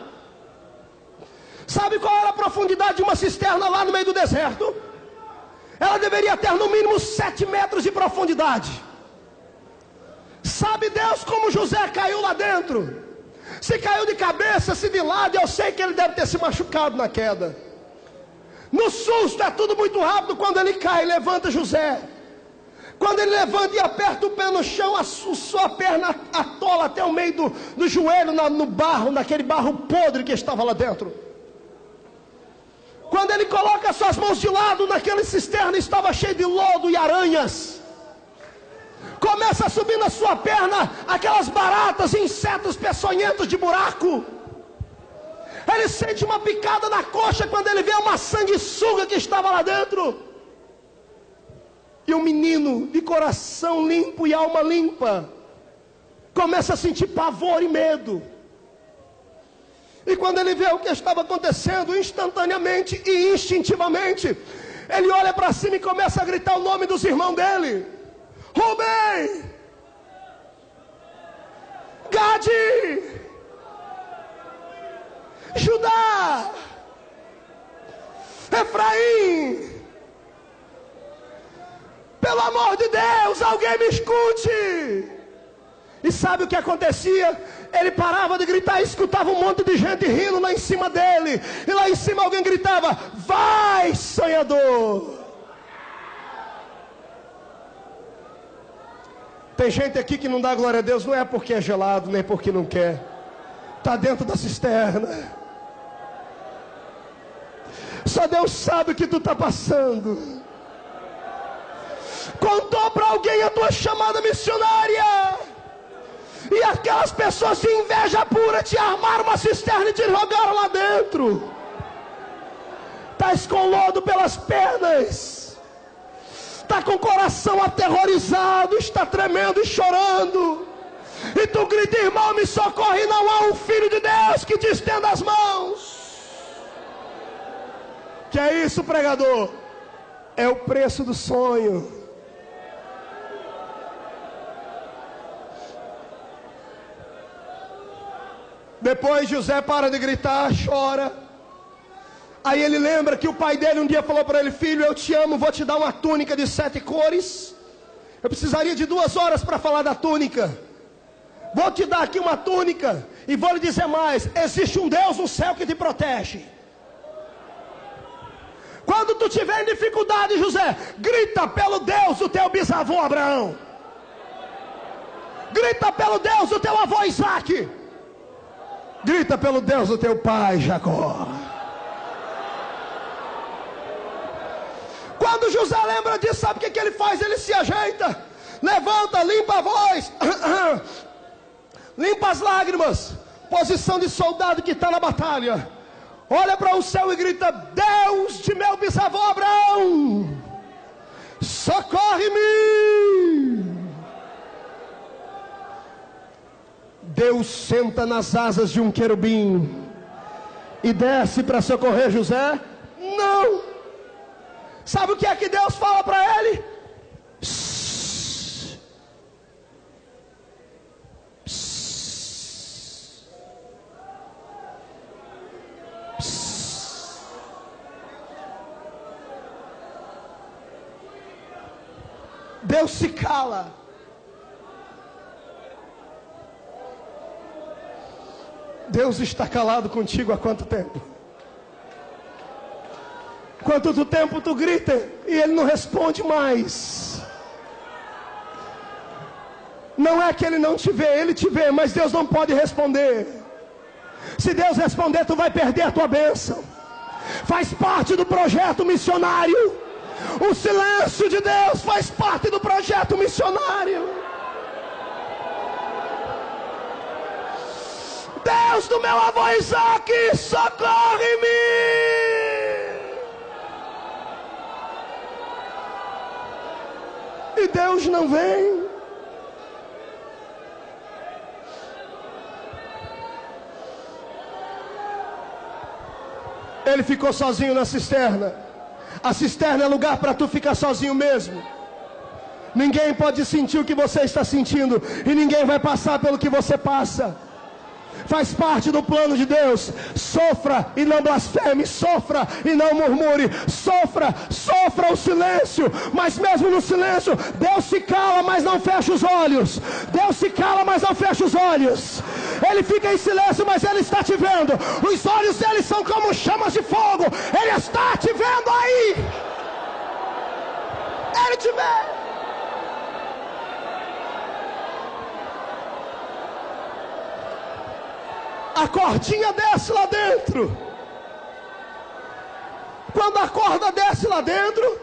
Sabe qual era a profundidade de uma cisterna lá no meio do deserto? Ela deveria ter no mínimo 7 metros de profundidade. Sabe Deus como José caiu lá dentro? Se caiu de cabeça, se de lado, eu sei que ele deve ter se machucado na queda. No susto é tudo muito rápido. Quando ele cai, levanta José. Quando ele levanta e aperta o pé no chão, a sua perna atola até o meio do joelho no barro, naquele barro podre que estava lá dentro. Quando ele coloca as suas mãos de lado, naquele cisterna estava cheio de lodo e aranhas. Começa a subir na sua perna aquelas baratas e insetos peçonhentos de buraco. Ele sente uma picada na coxa quando ele vê uma sanguessuga que estava lá dentro. E um menino de coração limpo e alma limpa começa a sentir pavor e medo. E quando ele vê o que estava acontecendo, instantaneamente e instintivamente, ele olha para cima e começa a gritar o nome dos irmãos dele: Rubem, Gade, Judá, Efraim. Pelo amor de Deus, alguém me escute. E sabe o que acontecia? Ele parava de gritar e escutava um monte de gente rindo lá em cima dele. E lá em cima alguém gritava: vai, sonhador. Tem gente aqui que não dá glória a Deus, não é porque é gelado, nem porque não quer. Está dentro da cisterna. Só Deus sabe o que tu está passando. Contou para alguém a tua chamada missionária, e aquelas pessoas de inveja pura te armaram uma cisterna e te jogaram lá dentro. Estás com lodo pelas pernas, está com o coração aterrorizado, está tremendo e chorando, e tu grita: irmão, me socorre, não há um filho de Deus que te estenda as mãos. Que é isso, pregador? É o preço do sonho. Depois José para de gritar, chora. Aí ele lembra que o pai dele um dia falou para ele: filho, eu te amo, vou te dar uma túnica de 7 cores. Eu precisaria de 2 horas para falar da túnica. Vou te dar aqui uma túnica, e vou lhe dizer mais: existe um Deus no céu que te protege. Quando tu tiver em dificuldade, José, grita pelo Deus do teu bisavô Abraão. Grita pelo Deus do teu avô Isaac. Grita pelo Deus do teu pai Jacó. Quando José lembra disso, sabe o que ele faz? Ele se ajeita, levanta, limpa a voz, limpa as lágrimas, posição de soldado que está na batalha. Olha para o céu e grita: Deus de meu bisavô Abraão, socorre-me. Deus senta nas asas de um querubim e desce para socorrer José? Não. Sabe o que é que Deus fala para ele? Psss. Psss. Psss. Deus se cala. Deus está calado contigo há quanto tempo? Quanto tempo tu grita e Ele não responde mais? Não é que Ele não te vê, Ele te vê, mas Deus não pode responder. Se Deus responder, tu vai perder a tua bênção. Faz parte do projeto missionário. O silêncio de Deus faz parte do projeto missionário. Deus do meu avô Isaac, socorre-me. E Deus não vem. Ele ficou sozinho na cisterna. A cisterna é lugar para tu ficar sozinho mesmo. Ninguém pode sentir o que você está sentindo, e ninguém vai passar pelo que você passa. Faz parte do plano de Deus. Sofra e não blasfeme, sofra e não murmure, sofra o silêncio, mas mesmo no silêncio, Deus se cala, mas não fecha os olhos. Deus se cala, mas não fecha os olhos. Ele fica em silêncio, mas Ele está te vendo. Os olhos dele são como chamas de fogo. Ele está te vendo aí. Ele te vê. A cordinha desce lá dentro. Quando a corda desce lá dentro,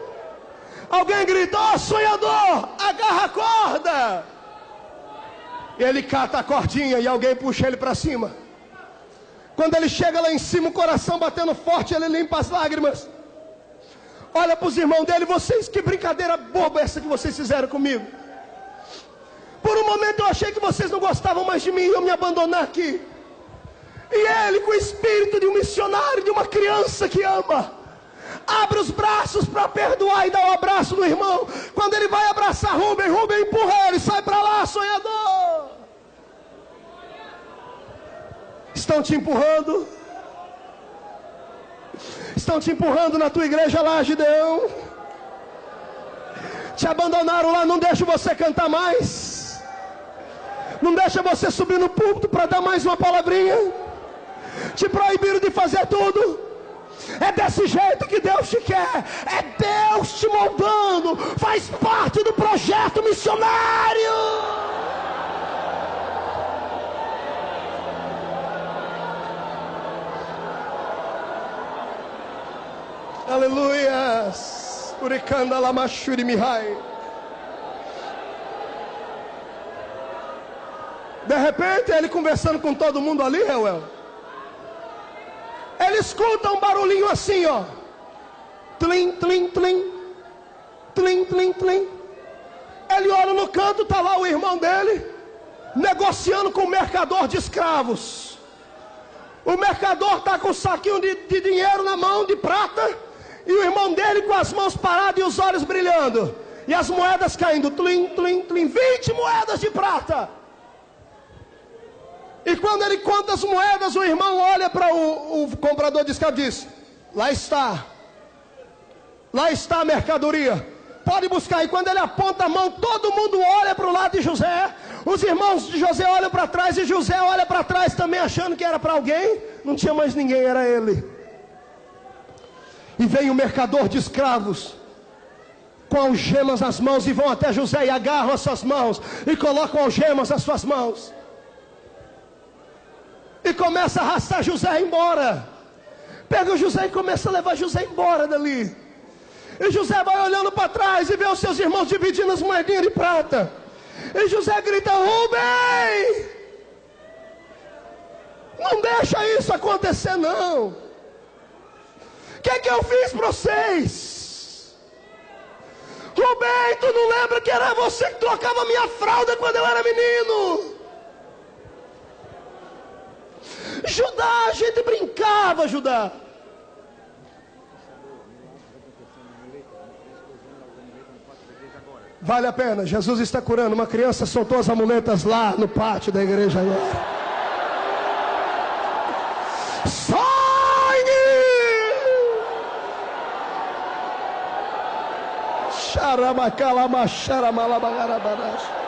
alguém grita: ó, sonhador, agarra a corda. Ele cata a cordinha e alguém puxa ele para cima. Quando ele chega lá em cima, o coração batendo forte, ele limpa as lágrimas. Olha para os irmãos dele: vocês, que brincadeira boba essa que vocês fizeram comigo. Por um momento eu achei que vocês não gostavam mais de mim, eu me abandonar aqui. E ele, com o espírito de um missionário, de uma criança que ama, abre os braços para perdoar e dá um abraço no irmão. Quando ele vai abraçar Rubem, Rubem empurra ele: sai para lá, sonhador. Estão te empurrando. Estão te empurrando na tua igreja lá, Gideão. Te abandonaram lá, não deixa você cantar mais. Não deixa você subir no púlpito para dar mais uma palavrinha. Te proibiram de fazer tudo. É desse jeito que Deus te quer. É Deus te moldando. Faz parte do projeto missionário. Aleluias. Uricanda lamachuri mihai. De repente, ele conversando com todo mundo ali, Reuel, ele escuta um barulhinho assim, ó. Tlim, tlim, tlim. Tlim, tlim, tlim. Ele olha no canto, está lá o irmão dele, negociando com o mercador de escravos. O mercador está com um saquinho de dinheiro na mão, de prata, e o irmão dele com as mãos paradas e os olhos brilhando. E as moedas caindo, tlim, tlim, tlim. 20 moedas de prata. E quando ele conta as moedas, o irmão olha para o comprador de escravo e diz: lá está a mercadoria, pode buscar. E quando ele aponta a mão, todo mundo olha para o lado de José. Os irmãos de José olham para trás, e José olha para trás também, achando que era para alguém. Não tinha mais ninguém, era ele. E vem o mercador de escravos com algemas nas mãos, e vão até José e agarram as suas mãos e colocam algemas nas suas mãos. E começa a arrastar José embora. Pega o José e começa a levar José embora dali. E José vai olhando para trás e vê os seus irmãos dividindo as moedinhas de prata. E José grita: Rubem, não deixa isso acontecer não. O que eu fiz para vocês? Rubem, tu não lembra que era você que trocava minha fralda quando eu era menino? Judá, a gente brincava, Judá. Vale a pena, Jesus está curando. Uma criança soltou as amuletas lá no pátio da igreja agora. Sangue! Xaramacalamasharamalabagarabarash.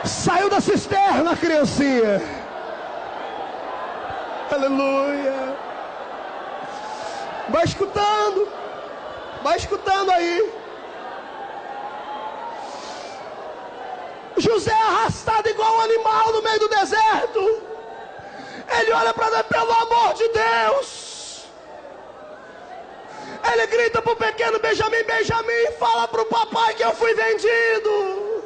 Saiu da cisterna, criancinha. Aleluia. Vai escutando aí. José arrastado igual um animal no meio do deserto. Ele olha para Deus: pelo amor de Deus. Ele grita para o pequeno Benjamim: Benjamim, fala para o papai que eu fui vendido.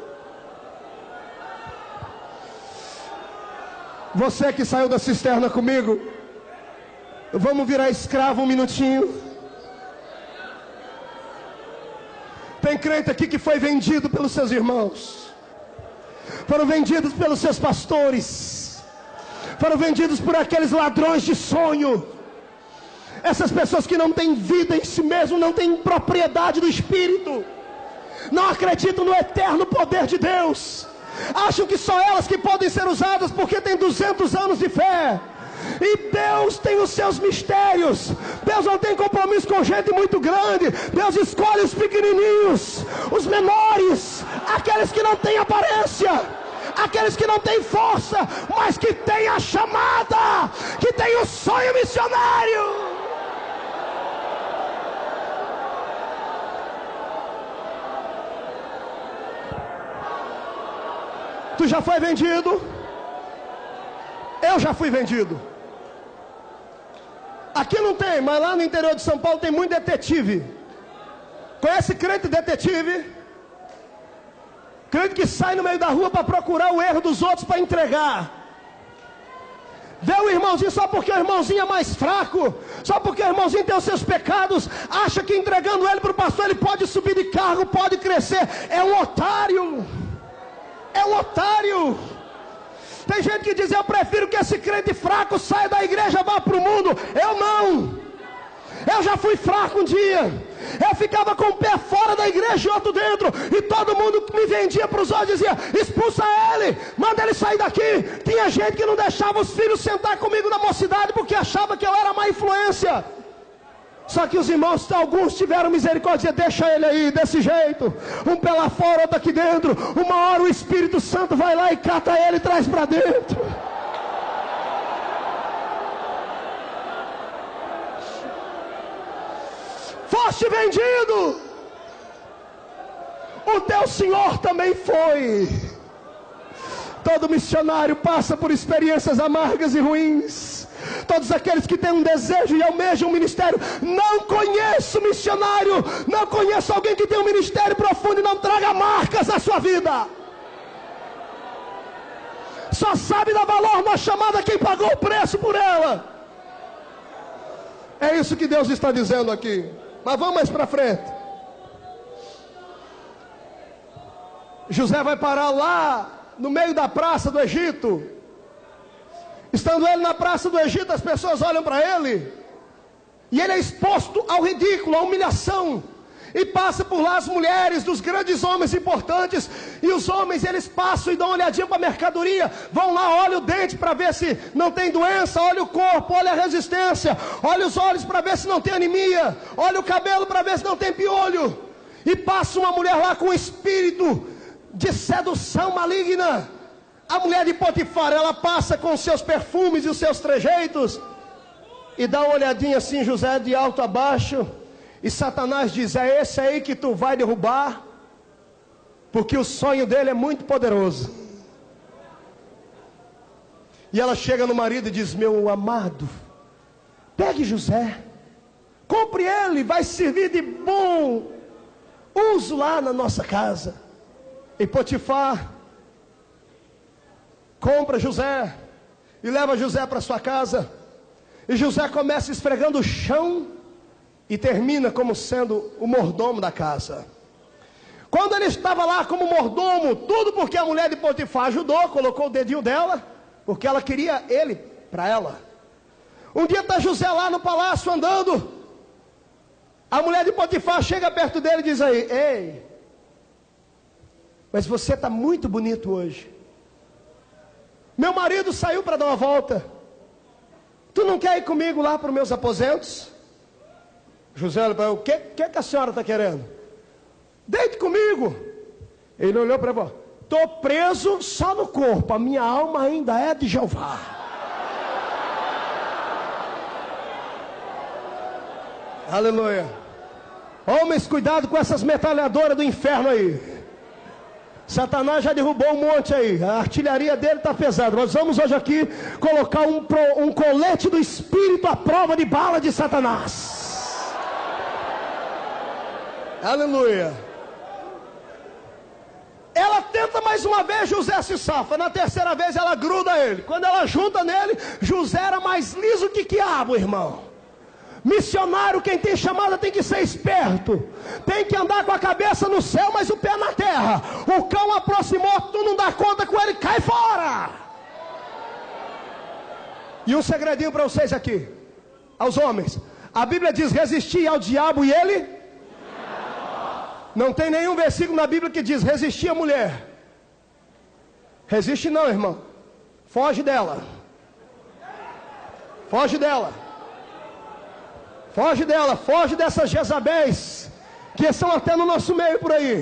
Você que saiu da cisterna comigo, vamos virar escravo um minutinho. Tem crente aqui que foi vendido pelos seus irmãos, foram vendidos pelos seus pastores, foram vendidos por aqueles ladrões de sonho. Essas pessoas que não têm vida em si mesmo, não têm propriedade do Espírito, não acreditam no eterno poder de Deus, acham que só elas que podem ser usadas porque tem 200 anos de fé. E Deus tem os seus mistérios. Deus não tem compromisso com gente muito grande. Deus escolhe os pequenininhos, os menores, aqueles que não têm aparência, aqueles que não têm força, mas que têm a chamada, que têm o sonho missionário. Tu já foi vendido? Eu já fui vendido. Aqui não tem, mas lá no interior de São Paulo tem muito detetive. Conhece crente detetive? Crente que sai no meio da rua para procurar o erro dos outros para entregar. Vê o irmãozinho só porque o irmãozinho é mais fraco, só porque o irmãozinho tem os seus pecados, acha que entregando ele para o pastor ele pode subir de cargo, pode crescer. É um otário. É um otário. Tem gente que diz: eu prefiro que esse crente fraco saia da igreja e vá para o mundo. Eu não. Eu já fui fraco um dia. Eu ficava com o pé fora da igreja e outro dentro, e todo mundo me vendia para os olhos e dizia: expulsa ele, manda ele sair daqui. Tinha gente que não deixava os filhos sentar comigo na mocidade porque achava que eu era má influência. Só que os irmãos, alguns tiveram misericórdia, deixa ele aí, desse jeito, um pé lá fora, outro aqui dentro. Uma hora o Espírito Santo vai lá e cata ele e traz para dentro. Foste vendido, o teu Senhor também foi. Todo missionário passa por experiências amargas e ruins. Todos aqueles que têm um desejo e almejam um ministério. Não conheço missionário, não conheço alguém que tem um ministério profundo e não traga marcas na sua vida. Só sabe dar valor na chamada quem pagou o preço por ela. É isso que Deus está dizendo aqui. Mas vamos mais para frente. José vai parar lá no meio da praça do Egito. Estando ele na praça do Egito, as pessoas olham para ele, e ele é exposto ao ridículo, à humilhação. E passa por lá as mulheres dos grandes homens importantes, e os homens eles passam e dão uma olhadinha para a mercadoria, vão lá, olha o dente para ver se não tem doença, olha o corpo, olha a resistência, olha os olhos para ver se não tem anemia, olha o cabelo para ver se não tem piolho. E passa uma mulher lá com um espírito de sedução maligna. A mulher de Potifar, ela passa com os seus perfumes e os seus trejeitos, e dá uma olhadinha assim, José, de alto a baixo. E Satanás diz: é esse aí que tu vai derrubar, porque o sonho dele é muito poderoso. E ela chega no marido e diz: meu amado, pegue José, compre ele, vai servir de bom uso lá na nossa casa. E Potifar compra José e leva José para sua casa. E José começa esfregando o chão e termina como sendo o mordomo da casa. Quando ele estava lá como mordomo, tudo porque a mulher de Potifar ajudou, colocou o dedinho dela, porque ela queria ele para ela. Um dia está José lá no palácio andando, a mulher de Potifar chega perto dele e diz aí: ei, mas você está muito bonito hoje. Meu marido saiu para dar uma volta. Tu não quer ir comigo lá para os meus aposentos? José olha para ele: o que a senhora está querendo? Deite comigo. Ele olhou para ela: estou preso só no corpo, a minha alma ainda é de Jeová. Aleluia. Homens, cuidado com essas metralhadoras do inferno aí. Satanás já derrubou um monte aí, a artilharia dele está pesada. Nós vamos hoje aqui colocar um colete do Espírito à prova de bala de Satanás. Aleluia. Ela tenta mais uma vez, José se safa. Na terceira vez ela gruda ele. Quando ela junta nele, José era mais liso que quiabo, irmão. Missionário, quem tem chamada tem que ser esperto. Tem que andar com a cabeça no céu, mas o pé na terra. O cão aproximou, tu não dá conta com ele, cai fora. E um segredinho para vocês aqui, aos homens. A Bíblia diz: resistir ao diabo e ele... Não tem nenhum versículo na Bíblia que diz resistir à mulher. Resiste não, irmão. Foge dela. Foge dela. Foge dela, foge dessas Jezabéis que estão até no nosso meio por aí.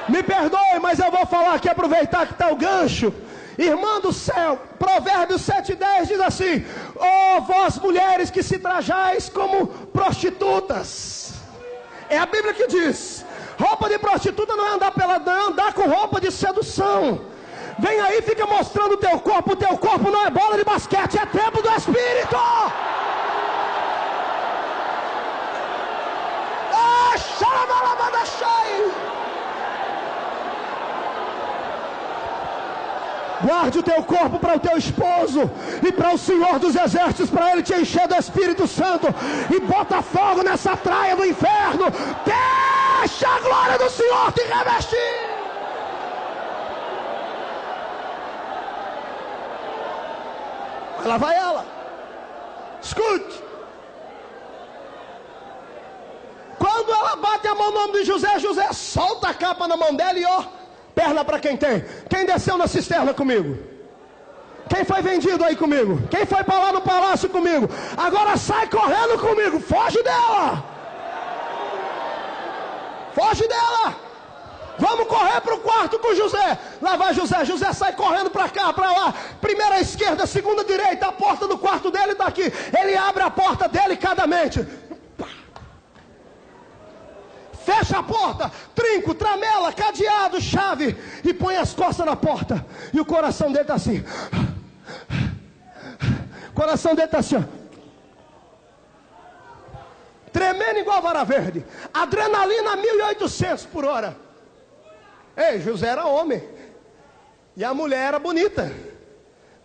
Me perdoe, mas eu vou falar aqui, aproveitar que está o gancho. Irmã do céu, Provérbios 7:10 diz assim: ó vós mulheres que se trajais como prostitutas. É a Bíblia que diz. Roupa de prostituta não é andar pelada, não é andar com roupa de sedução. Vem aí, fica mostrando o teu corpo não é bola de basquete, é templo do Espírito. Guarde o teu corpo para o teu esposo e para o Senhor dos Exércitos, para Ele te encher do Espírito Santo, e bota fogo nessa praia do inferno. Deixa a glória do Senhor te revestir. Lá vai ela. Escute. Quando ela bate a mão no nome de José, José solta a capa na mão dela e ó, perna para quem tem. Quem desceu na cisterna comigo? Quem foi vendido aí comigo? Quem foi para lá no palácio comigo? Agora sai correndo comigo. Foge dela. Foge dela. Vamos correr para o quarto com José. Lá vai José. José sai correndo para cá, para lá. Primeira esquerda, segunda direita. A porta do quarto dele está aqui. Ele abre a porta delicadamente. Fecha a porta. Trinco, tramela, cadeado, chave. E põe as costas na porta. E o coração dele está assim. O coração dele está assim, ó. Tremendo igual vara verde. Adrenalina 1.800 por hora. Ei, José era homem. E a mulher era bonita.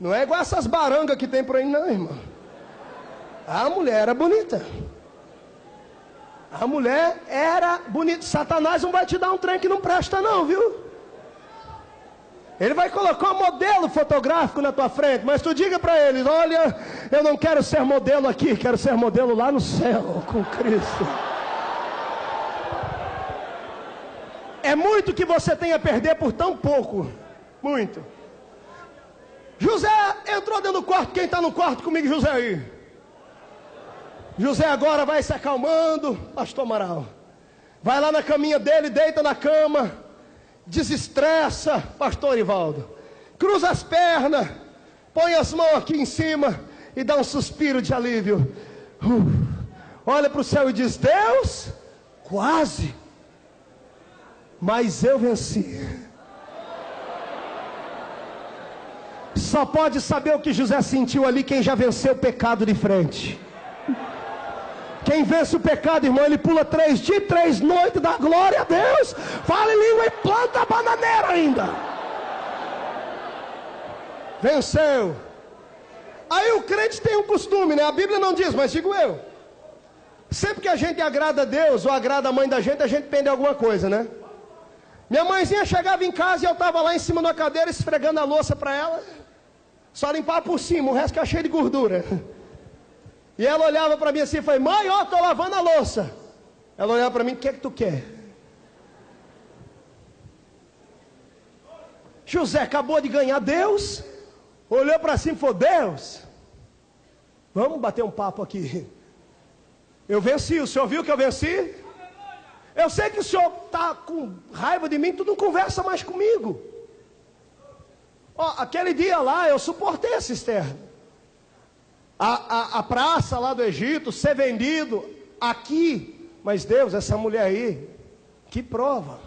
Não é igual essas barangas que tem por aí não, irmão. A mulher era bonita. A mulher era bonita. Satanás não vai te dar um trem que não presta não, viu? Ele vai colocar um modelo fotográfico na tua frente. Mas tu diga para eles: olha, eu não quero ser modelo aqui, quero ser modelo lá no céu com Cristo. É muito que você tem a perder por tão pouco. Muito. José entrou dentro do quarto. Quem está no quarto comigo, José aí? José agora vai se acalmando. Pastor Amaral, vai lá na caminha dele, deita na cama, desestressa. Pastor Ivaldo, cruza as pernas, põe as mãos aqui em cima e dá um suspiro de alívio. Olha para o céu e diz: Deus, quase, mas eu venci. Só pode saber o que José sentiu ali quem já venceu o pecado de frente. Quem vence o pecado, irmão, ele pula 3 dias e 3 noites, dá glória a Deus, fala em língua e planta a bananeira ainda. Venceu. Aí o crente tem um costume, né? A Bíblia não diz, mas digo eu. Sempre que a gente agrada a Deus ou agrada a mãe da gente, a gente pende alguma coisa, né? Minha mãezinha chegava em casa e eu estava lá em cima da cadeira esfregando a louça para ela. Só limpar por cima, o resto ficava cheio de gordura. E ela olhava para mim assim e falei: mãe, ó, estou lavando a louça. Ela olhava para mim: o que é que tu quer? José acabou de ganhar Deus. Olhou para cima e falou: Deus, vamos bater um papo aqui. Eu venci, o senhor viu que eu venci? Eu sei que o senhor está com raiva de mim, tu não conversa mais comigo. Ó, aquele dia lá eu suportei a cisterna. A praça lá do Egito, ser vendido aqui. Mas Deus, essa mulher aí, que prova.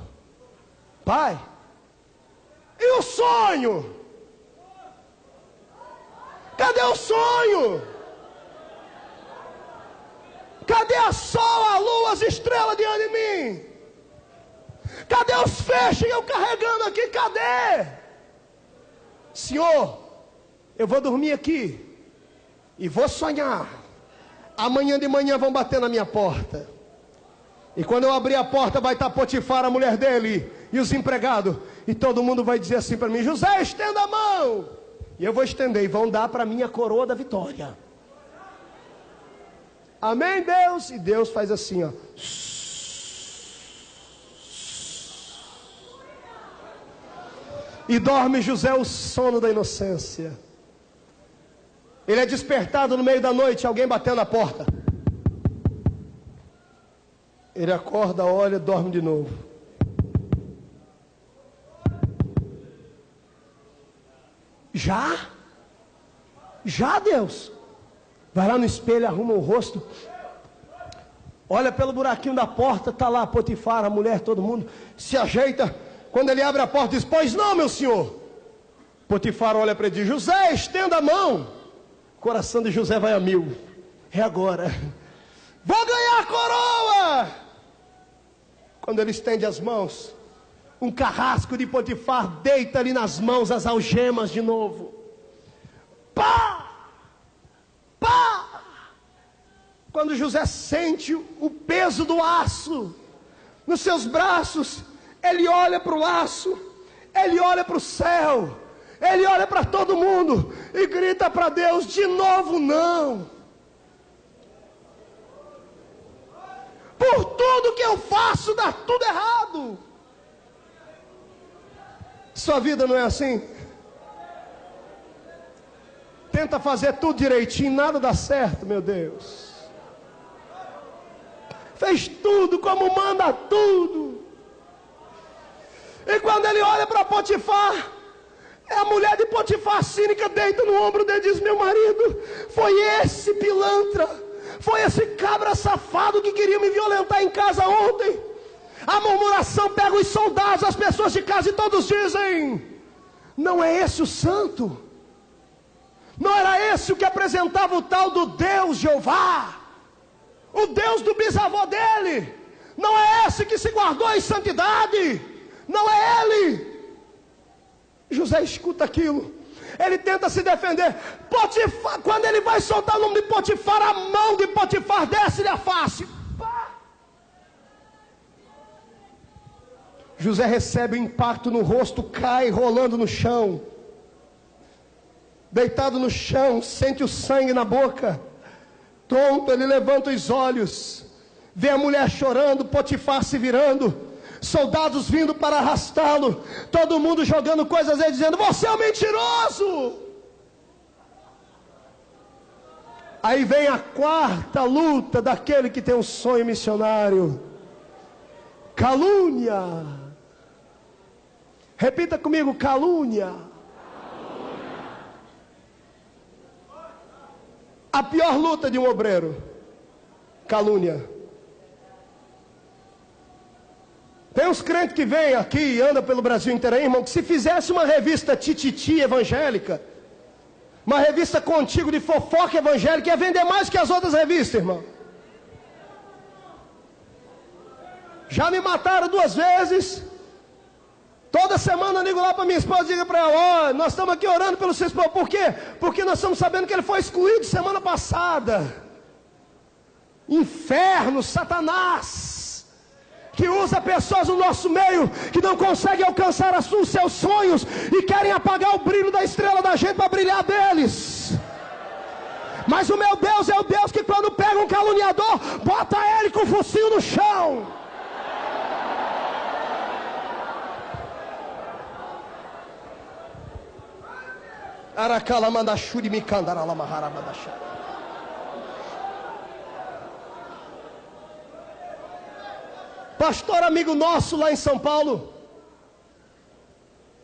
Pai, e o sonho? Cadê o sonho? Cadê a sol, a lua, as estrelas diante de mim? Cadê os feixes eu carregando aqui? Cadê? Senhor, eu vou dormir aqui e vou sonhar. Amanhã de manhã vão bater na minha porta. E quando eu abrir a porta vai estar Potifar, a mulher dele, e os empregados. E todo mundo vai dizer assim para mim: José, estenda a mão. E eu vou estender e vão dar para mim a coroa da vitória. Amém, Deus? E Deus faz assim, ó. E dorme José o sono da inocência. Ele é despertado no meio da noite, alguém batendo na porta. Ele acorda, olha, dorme de novo. Já? Já, Deus? Vai lá no espelho, arruma o rosto. Olha pelo buraquinho da porta, está lá Potifar, a mulher, todo mundo. Se ajeita. Quando ele abre a porta, diz: pois não, meu senhor. Potifar olha para ele e diz: José, estenda a mão. O coração de José vai a mil. É agora. Vou ganhar a coroa. Quando ele estende as mãos, um carrasco de Potifar deita ali nas mãos as algemas de novo. Pá! Pá! Quando José sente o peso do aço nos seus braços, ele olha para o laço, ele olha para o céu, ele olha para todo mundo e grita para Deus: de novo não. Por tudo que eu faço dá tudo errado. Sua vida não é assim? Tenta fazer tudo direitinho, nada dá certo, meu Deus. Fez tudo como manda tudo. E quando ele olha para Potifar, é a mulher de Potifar cínica, deita no ombro dele e diz: meu marido, foi esse pilantra, foi esse cabra safado que queria me violentar em casa ontem. A murmuração pega os soldados, as pessoas de casa, e todos dizem: não é esse o santo? Não era esse o que apresentava o tal do Deus Jeová? O Deus do bisavô dele? Não é esse que se guardou em santidade? Não é ele? José escuta aquilo. Ele tenta se defender. Potifar, quando ele vai soltar o nome de Potifar, a mão de Potifar desce-lhe a face. Pá! José recebe o impacto no rosto, cai rolando no chão. Deitado no chão, sente o sangue na boca. Tonto, ele levanta os olhos, vê a mulher chorando, Potifar se virando, soldados vindo para arrastá-lo, todo mundo jogando coisas aí, dizendo: você é um mentiroso. Aí vem a quarta luta daquele que tem um sonho missionário: calúnia. Repita comigo: calúnia. A pior luta de um obreiro: calúnia. Tem uns crentes que vêm aqui e andam pelo Brasil inteiro aí, irmão, que se fizesse uma revista tititi evangélica, uma revista contigo de fofoca evangélica, ia vender mais que as outras revistas, irmão. Já me mataram 2 vezes. Toda semana eu ligo lá para minha esposa e digo para ela: ó, nós estamos aqui orando pelo seu esposo. Por quê? Porque nós estamos sabendo que ele foi excluído semana passada. Inferno, Satanás, que usa pessoas no nosso meio, que não conseguem alcançar os seus sonhos, e querem apagar o brilho da estrela da gente para brilhar deles. Mas o meu Deus é o Deus que, quando pega um caluniador, bota ele com o focinho no chão. Pastor amigo nosso lá em São Paulo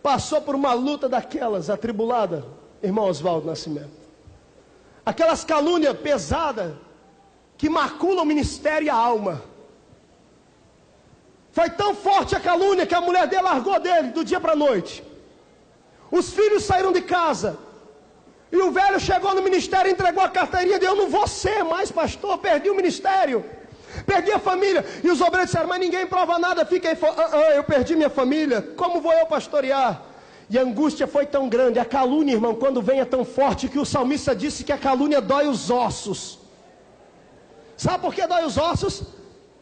passou por uma luta daquelas atribulada, irmão Oswaldo Nascimento. Aquelas calúnias pesadas que maculam o ministério e a alma. Foi tão forte a calúnia que a mulher dele largou dele do dia para a noite. Os filhos saíram de casa. E o velho chegou no ministério e entregou a carteirinha e disse: eu não vou ser mais pastor, perdi o ministério, perdi a família. E os obreiros disseram: mas ninguém prova nada, fica aí. Eu perdi minha família, como vou eu pastorear? E a angústia foi tão grande, a calúnia, irmão, quando vem é tão forte, que o salmista disse que a calúnia dói os ossos. Sabe por que dói os ossos?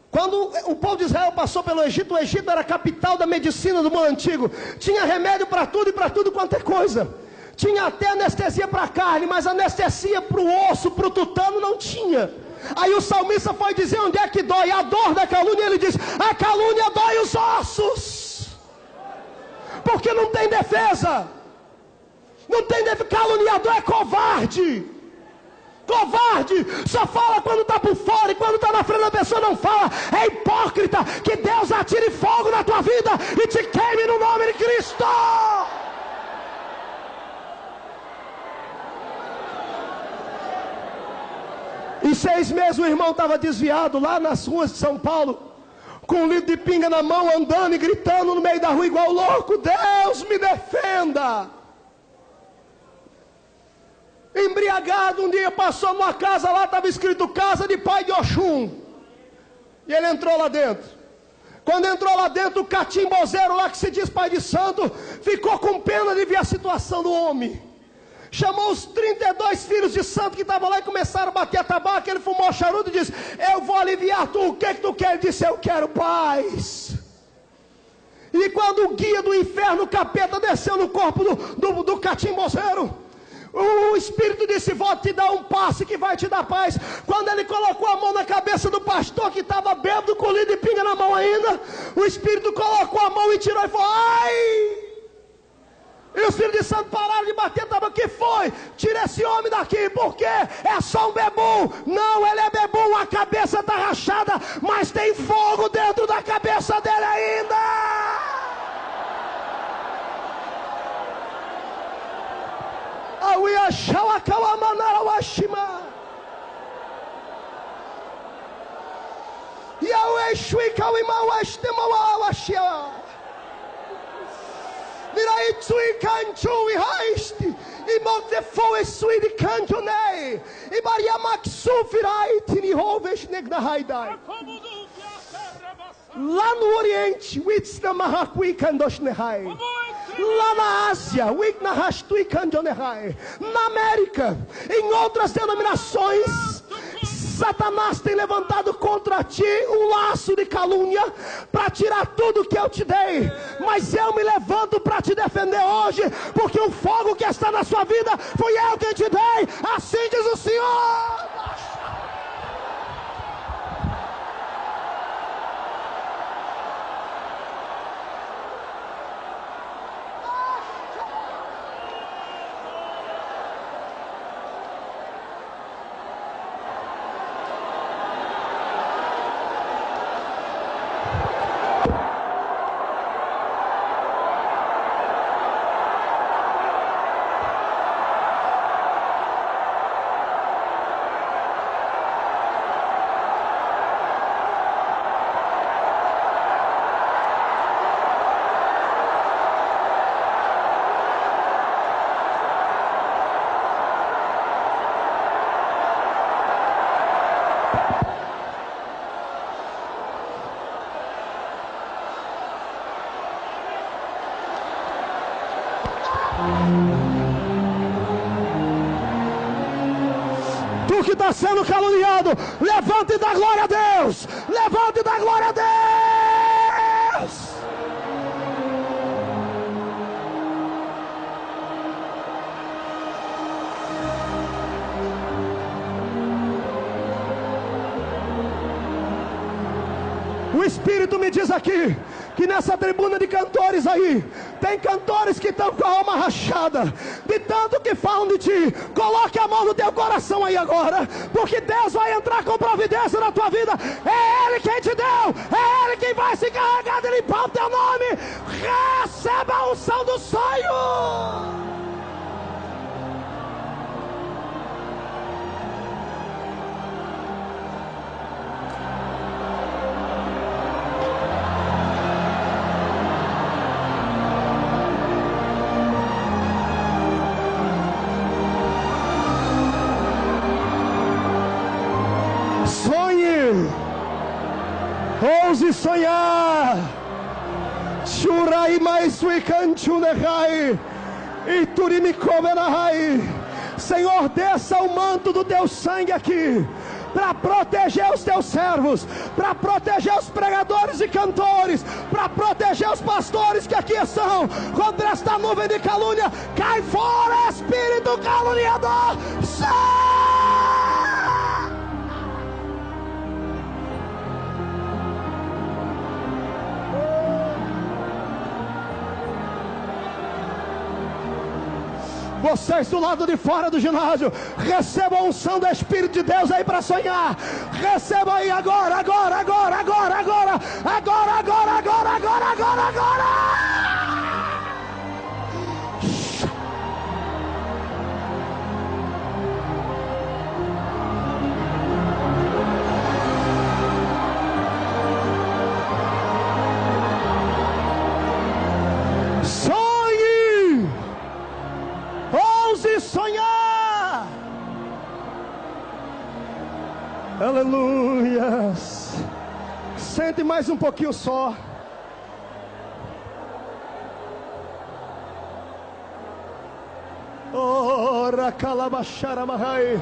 Quando o povo de Israel passou pelo Egito, o Egito era a capital da medicina do mundo antigo. Tinha remédio para tudo e para tudo quanto é coisa. Tinha até anestesia para a carne, mas anestesia para o osso, para o tutano não tinha. Aí o salmista foi dizer onde é que dói a dor da calúnia. Ele diz: a calúnia dói os ossos. porque não tem defesa. Não tem defesa. Caluniador é covarde. Covarde, só fala quando está por fora, e quando está na frente da pessoa não fala. É hipócrita. Que Deus atire fogo na tua vida e te queime no nome de Cristo. Em 6 meses o irmão estava desviado lá nas ruas de São Paulo, com um litro de pinga na mão, andando e gritando no meio da rua igual louco: Deus me defenda. Embriagado, um dia passou numa casa lá, estava escrito Casa de Pai de Oxum. E ele entrou lá dentro. Quando entrou lá dentro, o catimbozeiro lá, que se diz pai de santo, ficou com pena de ver a situação do homem. Chamou os 32 filhos de santo que estavam lá e começaram a bater a tabaco. Ele fumou charuto e disse: eu vou aliviar tu, o que tu quer? Ele disse: eu quero paz. E quando o guia do inferno, o capeta, desceu no corpo do catimbozeiro, o Espírito disse: vou te dar um passe que vai te dar paz. Quando ele colocou a mão na cabeça do pastor, que estava bêbado, com litro de pinga na mão ainda, o Espírito colocou a mão e tirou e falou: ai! E os filhos de santo pararam de bater tabaco. O que foi? Tira esse homem daqui, porque é só um bebum. Não, ele é bebum, a cabeça está rachada, mas tem fogo dentro da cabeça dele ainda. Lá no Oriente, lá na Ásia, na América, em outras denominações, Satanás tem levantado contra ti um laço de calúnia para tirar tudo que eu te dei. Mas eu me levanto para te defender hoje, porque o fogo que está na sua vida fui eu quem te dei. Assim diz o Senhor. Tu que está sendo caluniado, levante e dá glória a Deus. Levante e dá glória a Deus. O Espírito me diz aqui que nessa tribuna de cantores aí, tem cantores que estão com a alma rachada, de tanto que falam de ti. Coloque a mão no teu coração aí agora, porque Deus vai entrar com providência na tua vida. É Ele quem te deu, é Ele quem vai se encarregar de limpar o teu nome. Receba a unção do sonho. Ouse sonhar. Churai mais suicanchunehai. E turimikovenahai. Senhor, desça o manto do teu sangue aqui, para proteger os teus servos, para proteger os pregadores e cantores, para proteger os pastores que aqui estão. Contra esta nuvem de calúnia, cai fora, espírito caluniador. Vocês do lado de fora do ginásio, recebam a unção do Espírito de Deus aí para sonhar. Recebam aí agora, agora, agora, agora, agora, agora, agora, agora, agora, agora, agora. Sonhe! Ouse sonhar! Aleluia! Sente mais um pouquinho só. Ora calabachara mahai.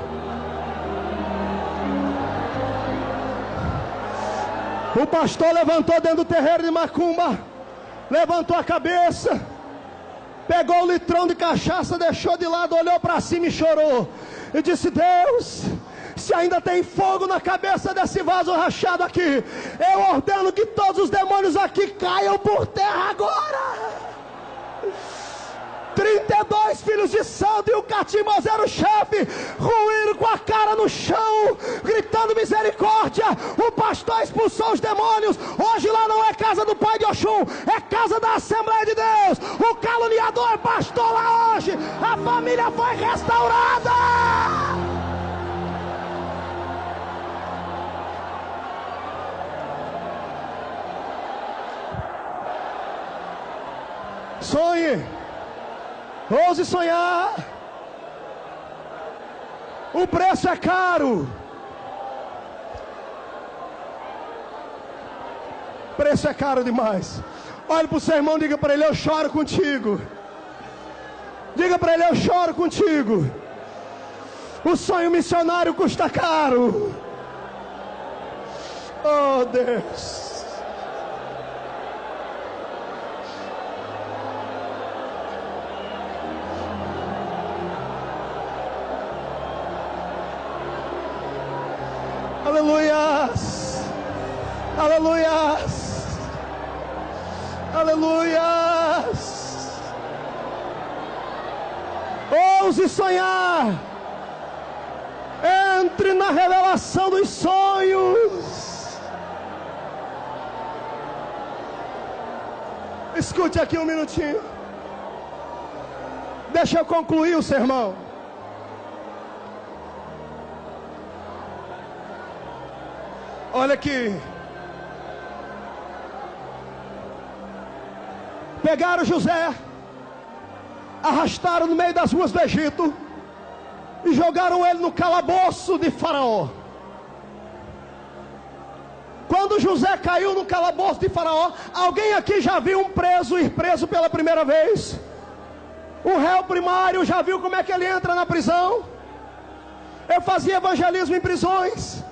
O pastor levantou dentro do terreiro de macumba, levantou a cabeça, pegou o litrão de cachaça, deixou de lado, olhou para cima e chorou. E disse: Deus, se ainda tem fogo na cabeça desse vaso rachado aqui, eu ordeno que todos os demônios aqui caiam por terra agora. 32 filhos de santo e o catimbozeiro chefe ruíram com a cara no chão, gritando misericórdia. O pastor expulsou os demônios. Hoje lá não é casa do pai de Oxum, é casa da Assembleia de Deus. O caluniador pastor lá hoje. A família foi restaurada. Sonhe. Ouse sonhar. O preço é caro. O preço é caro demais. Olhe para o seu irmão e diga para ele: eu choro contigo. Diga para ele: eu choro contigo. O sonho missionário custa caro. Oh Deus. Aleluias, aleluias, aleluias. Ouse sonhar. Entre na revelação dos sonhos. Escute aqui um minutinho. Deixa eu concluir o sermão. Olha aqui. Pegaram José, arrastaram no meio das ruas do Egito e jogaram ele no calabouço de Faraó. Quando José caiu no calabouço de Faraó, alguém aqui já viu um preso ir preso pela primeira vez? O réu primário já viu como é que ele entra na prisão? Eu fazia evangelismo em prisões.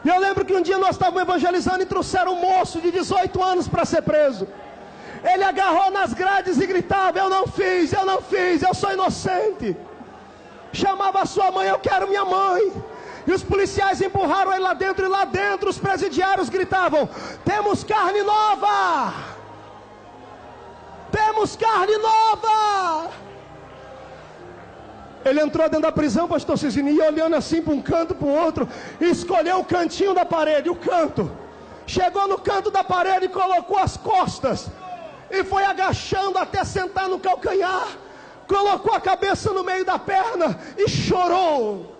E eu lembro que um dia nós estávamos evangelizando e trouxeram um moço de 18 anos para ser preso. Ele agarrou nas grades e gritava: eu não fiz, eu sou inocente. Chamava a sua mãe: eu quero minha mãe. E os policiais empurraram ele lá dentro, e lá dentro os presidiários gritavam: temos carne nova! Temos carne nova! Ele entrou dentro da prisão, pastor Cisini, e olhando assim para um canto, para o outro, e escolheu o cantinho da parede, o canto. Chegou no canto da parede e colocou as costas, e foi agachando até sentar no calcanhar. Colocou a cabeça no meio da perna e chorou.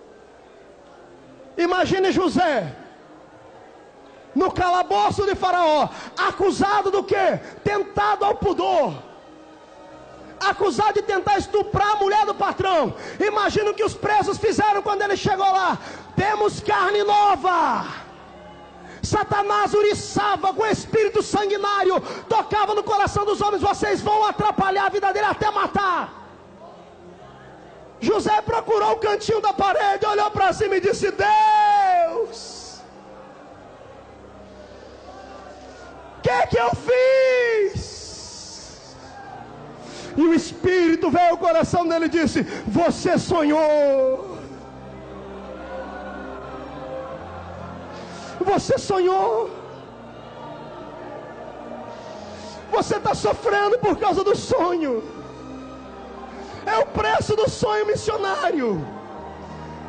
Imagine José no calabouço de Faraó, acusado do quê? Tentado ao pudor, acusado de tentar estuprar a mulher do patrão. Imagina o que os presos fizeram quando ele chegou lá: temos carne nova. Satanás uriçava com o espírito sanguinário, tocava no coração dos homens: vocês vão atrapalhar a vida dele até matar. José procurou o cantinho da parede, olhou para cima e disse: Deus, o que eu fiz? E o Espírito veio ao coração dele e disse: você sonhou. Você sonhou. Você está sofrendo por causa do sonho. É o preço do sonho missionário.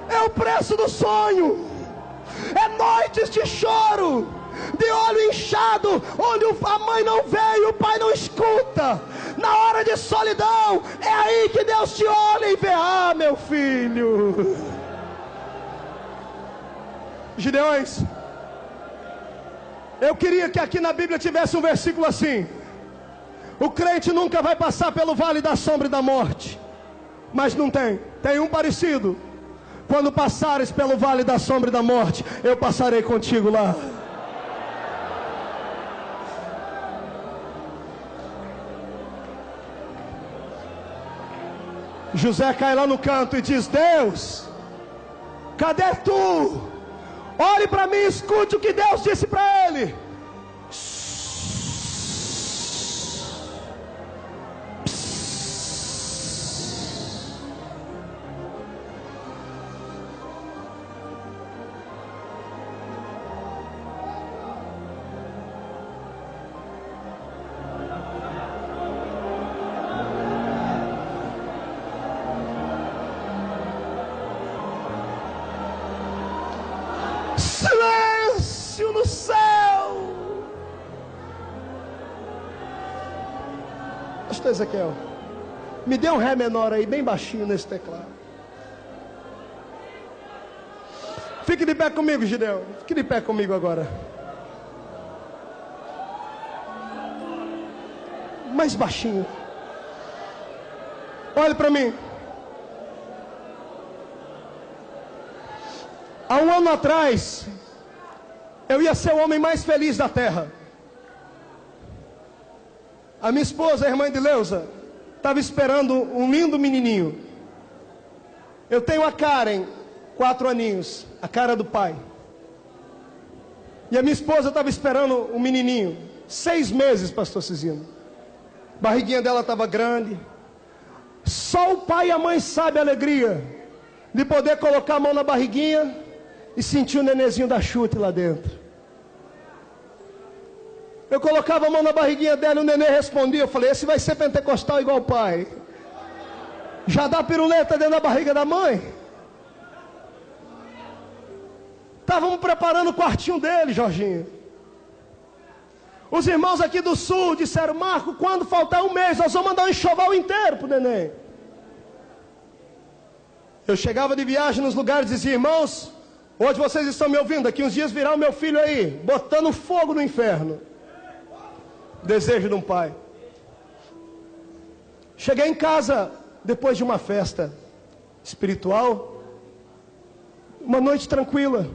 É o preço do sonho. É noites de choro, de olho inchado, onde a mãe não vê e o pai não escuta. Na hora de solidão, é aí que Deus te olha e vê: ah, meu filho. Gideões, eu queria que aqui na Bíblia tivesse um versículo assim: o crente nunca vai passar pelo vale da sombra e da morte. Mas não tem. Tem um parecido: quando passares pelo vale da sombra e da morte, eu passarei contigo lá. José cai lá no canto e diz: Deus, cadê tu? Olhe para mim, escute o que Deus disse para ele. Silêncio no céu. Pastor Ezequiel, me dê um ré menor aí, bem baixinho nesse teclado. Fique de pé comigo, Gideão. Fique de pé comigo agora. Mais baixinho. Olhe para mim. Há um ano atrás, eu ia ser o homem mais feliz da terra. A minha esposa, a irmã de Leusa, estava esperando um lindo menininho. Eu tenho a Karen, 4 aninhos, a cara do pai. E a minha esposa estava esperando um menininho, 6 meses, pastor Cizino. A barriguinha dela estava grande. Só o pai e a mãe sabem a alegria de poder colocar a mão na barriguinha e sentir o nenezinho da chute lá dentro. Eu colocava a mão na barriguinha dela e o nenê respondia. Eu falei: esse vai ser pentecostal igual o pai. Já dá piruleta dentro da barriga da mãe. Estávamos preparando o quartinho dele, Jorginho. Os irmãos aqui do sul disseram: Marco, quando faltar um mês, nós vamos mandar um enxoval inteiro para o neném. Eu chegava de viagem nos lugares e dizia: irmãos, hoje vocês estão me ouvindo, daqui uns dias virá o meu filho aí, botando fogo no inferno. Desejo de um pai. Cheguei em casa, depois de uma festa espiritual, uma noite tranquila.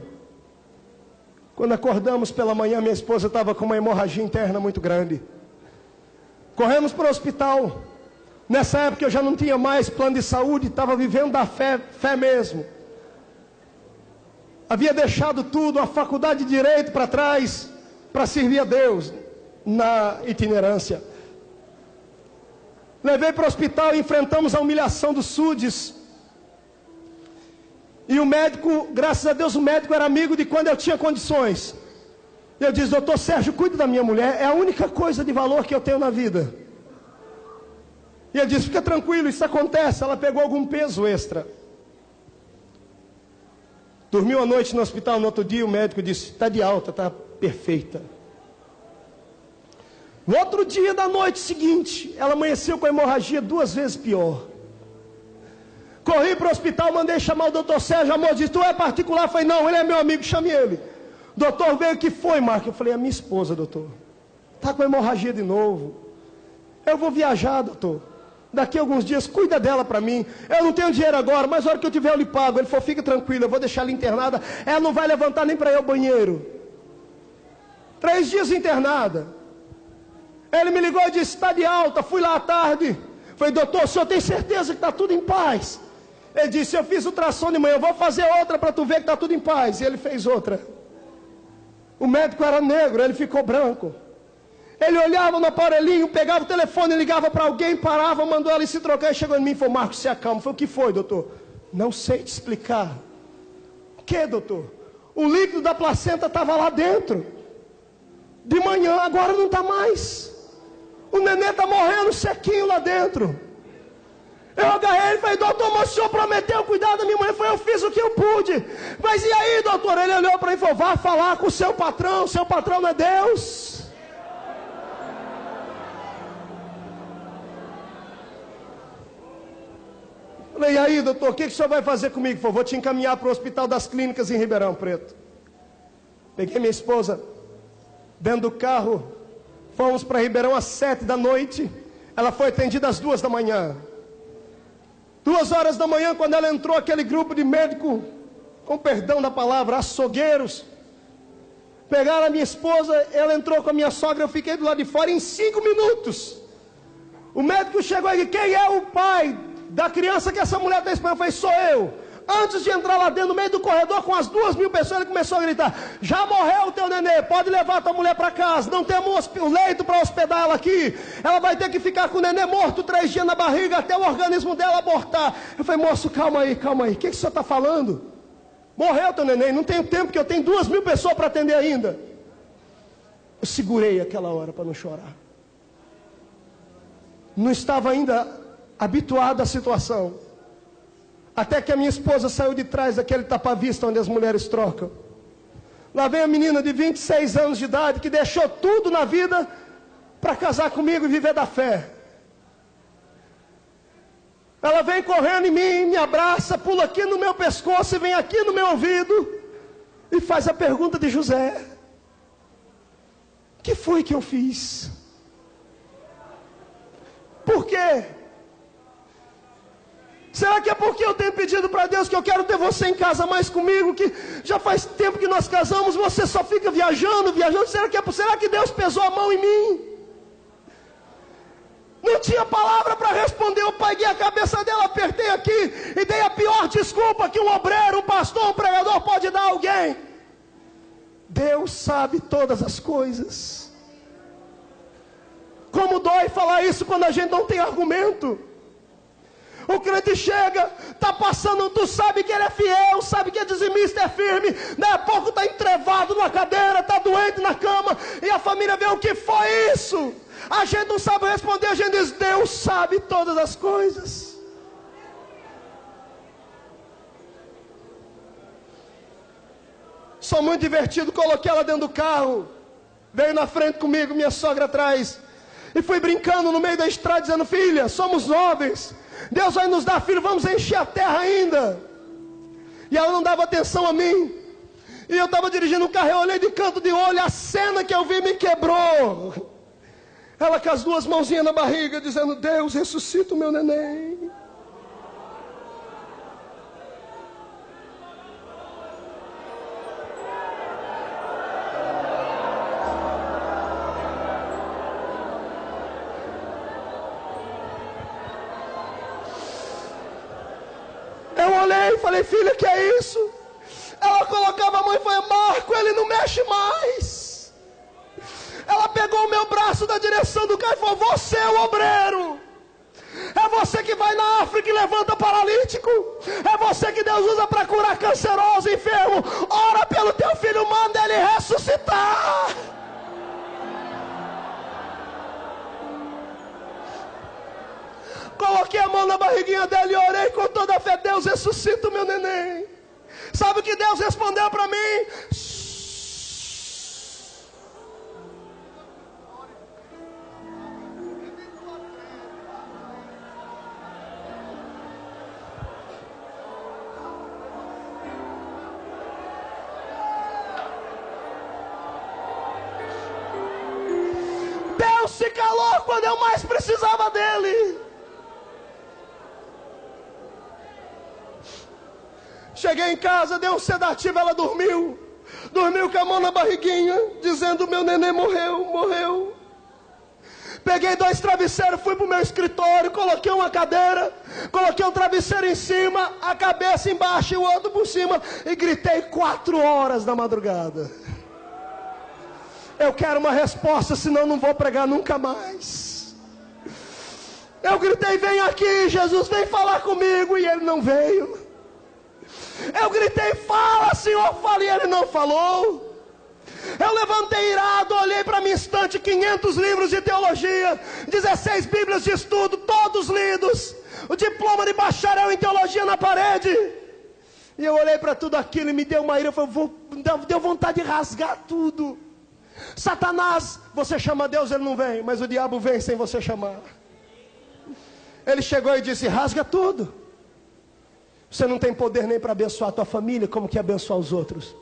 Quando acordamos pela manhã, minha esposa estava com uma hemorragia interna muito grande. Corremos para o hospital. Nessa época eu já não tinha mais plano de saúde, estava vivendo da fé mesmo. Havia deixado tudo, a faculdade de Direito para trás, para servir a Deus na itinerância. Levei para o hospital e enfrentamos a humilhação dos SUDES. E o médico, graças a Deus, o médico era amigo de quando eu tinha condições. Eu disse: doutor Sérgio, cuide da minha mulher, é a única coisa de valor que eu tenho na vida. E ele disse: fica tranquilo, isso acontece. Ela pegou algum peso extra. Dormiu a noite no hospital, no outro dia o médico disse: está de alta, está perfeita. No outro dia da noite seguinte, ela amanheceu com a hemorragia 2 vezes pior. Corri para o hospital, mandei chamar o doutor Sérgio. Amor, disse: tu é particular? Eu falei: não, ele é meu amigo, chame ele. Doutor veio, o que foi, Marco? Eu falei: a minha esposa, doutor, está com hemorragia de novo. Eu vou viajar, doutor. Daqui a alguns dias, cuida dela para mim. Eu não tenho dinheiro agora, mas na hora que eu tiver eu lhe pago. Ele falou: fica tranquilo, eu vou deixar ela internada. Ela não vai levantar nem para ir ao banheiro. 3 dias internada. Ele me ligou e disse: está de alta. Fui lá à tarde. Falei: doutor, o senhor tem certeza que está tudo em paz? Ele disse: eu fiz ultrassom de manhã, eu vou fazer outra para tu ver que está tudo em paz. E ele fez outra. O médico era negro, ele ficou branco. Ele olhava no aparelhinho, pegava o telefone, ligava para alguém, parava, mandou ela se trocar e chegou em mim e falou: Marcos, se acalma. Eu falei: o que foi, doutor? Não sei te explicar. O que, doutor? O líquido da placenta estava lá dentro. De manhã, agora não está mais. O neném está morrendo sequinho lá dentro. Eu agarrei ele e falei: doutor, mas o senhor prometeu cuidar da minha mulher. Eu fiz o que eu pude. Mas e aí, doutor? Ele olhou para mim e falou: vá falar com o seu patrão não é Deus. Falei: e aí, doutor, o que o senhor vai fazer comigo? Ele falou: vou te encaminhar para o Hospital das Clínicas em Ribeirão Preto. Peguei minha esposa dentro do carro, fomos para Ribeirão às 7 da noite. Ela foi atendida às 2 da manhã. 2 horas da manhã, quando ela entrou, aquele grupo de médicos, com perdão da palavra, açougueiros, pegaram a minha esposa, ela entrou com a minha sogra, eu fiquei do lado de fora em 5 minutos. O médico chegou e disse: quem é o pai da criança que essa mulher está esperando? Eu falei: sou eu. Antes de entrar lá dentro, no meio do corredor, com as 2.000 pessoas, ele começou a gritar: já morreu o teu nenê, pode levar a tua mulher para casa, não temos o leito para hospedar ela aqui, ela vai ter que ficar com o nenê morto 3 dias na barriga, até o organismo dela abortar. Eu falei: moço, calma aí, o que o senhor está falando? Morreu teu neném, não tenho tempo, porque eu tenho 2.000 pessoas para atender ainda. Eu segurei aquela hora para não chorar. Não estava ainda habituado à situação. Até que a minha esposa saiu de trás daquele tapa-vista onde as mulheres trocam. Lá vem a menina de 26 anos de idade, que deixou tudo na vida para casar comigo e viver da fé. Ela vem correndo em mim, me abraça, pula aqui no meu pescoço e vem aqui no meu ouvido e faz a pergunta de José: o que foi que eu fiz? Por quê? Será que é porque eu tenho pedido para Deus que eu quero ter você em casa mais comigo, que já faz tempo que nós casamos, você só fica viajando? Será que Deus pesou a mão em mim? Não tinha palavra para responder. Eu peguei a cabeça dela, apertei aqui e dei a pior desculpa que um obreiro, um pastor, um pregador pode dar a alguém: Deus sabe todas as coisas. Como dói falar isso quando a gente não tem argumento. O crente chega, está passando, tu sabe que ele é fiel, sabe que é dizimista, é firme, daí a pouco está entrevado numa cadeira, está doente na cama, e a família vê: o que foi isso? A gente não sabe responder, a gente diz: Deus sabe todas as coisas. Sou muito divertido, coloquei ela dentro do carro, veio na frente comigo, minha sogra atrás, e fui brincando no meio da estrada, dizendo: filha, somos jovens, Deus vai nos dar filho, vamos encher a terra ainda. E ela não dava atenção a mim. E eu estava dirigindo o carro, eu olhei de canto de olho, a cena que eu vi me quebrou. Ela com as 2 mãozinhas na barriga, dizendo: Deus, ressuscita o meu neném. Eu olhei e falei: filha, que é isso? Ela colocava a mão e falou: Marco, ele não mexe mais. Ela pegou o meu braço da direção do carro e falou: você é o obreiro. É você que vai na África e levanta paralítico. É você que Deus usa para curar canceroso, enfermo. Ora pelo teu filho, manda ele ressuscitar. Coloquei a mão na barriguinha dela e orei com toda a fé: Deus, ressuscita o meu neném. Sabe o que Deus respondeu para mim? Deus se calou quando eu mais precisava dele. Cheguei em casa, dei um sedativo, ela dormiu. Dormiu com a mão na barriguinha, dizendo: meu neném morreu. Peguei 2 travesseiros, fui para o meu escritório, coloquei uma cadeira, coloquei um travesseiro em cima, a cabeça embaixo e o outro por cima, e gritei 4 horas da madrugada. Eu quero uma resposta, senão não vou pregar nunca mais. Eu gritei: vem aqui, Jesus, vem falar comigo, e ele não veio. Eu gritei: fala, Senhor, fala, e ele não falou. Eu levantei irado, olhei para minha estante, 500 livros de teologia, 16 bíblias de estudo, todos lidos. o diploma de bacharel em teologia na parede. E eu olhei para tudo aquilo e me deu uma ira, deu vontade de rasgar tudo. Satanás, você chama Deus, ele não vem, mas o diabo vem sem você chamar. Ele chegou e disse: rasga tudo. Você não tem poder nem para abençoar a tua família, como que abençoar os outros?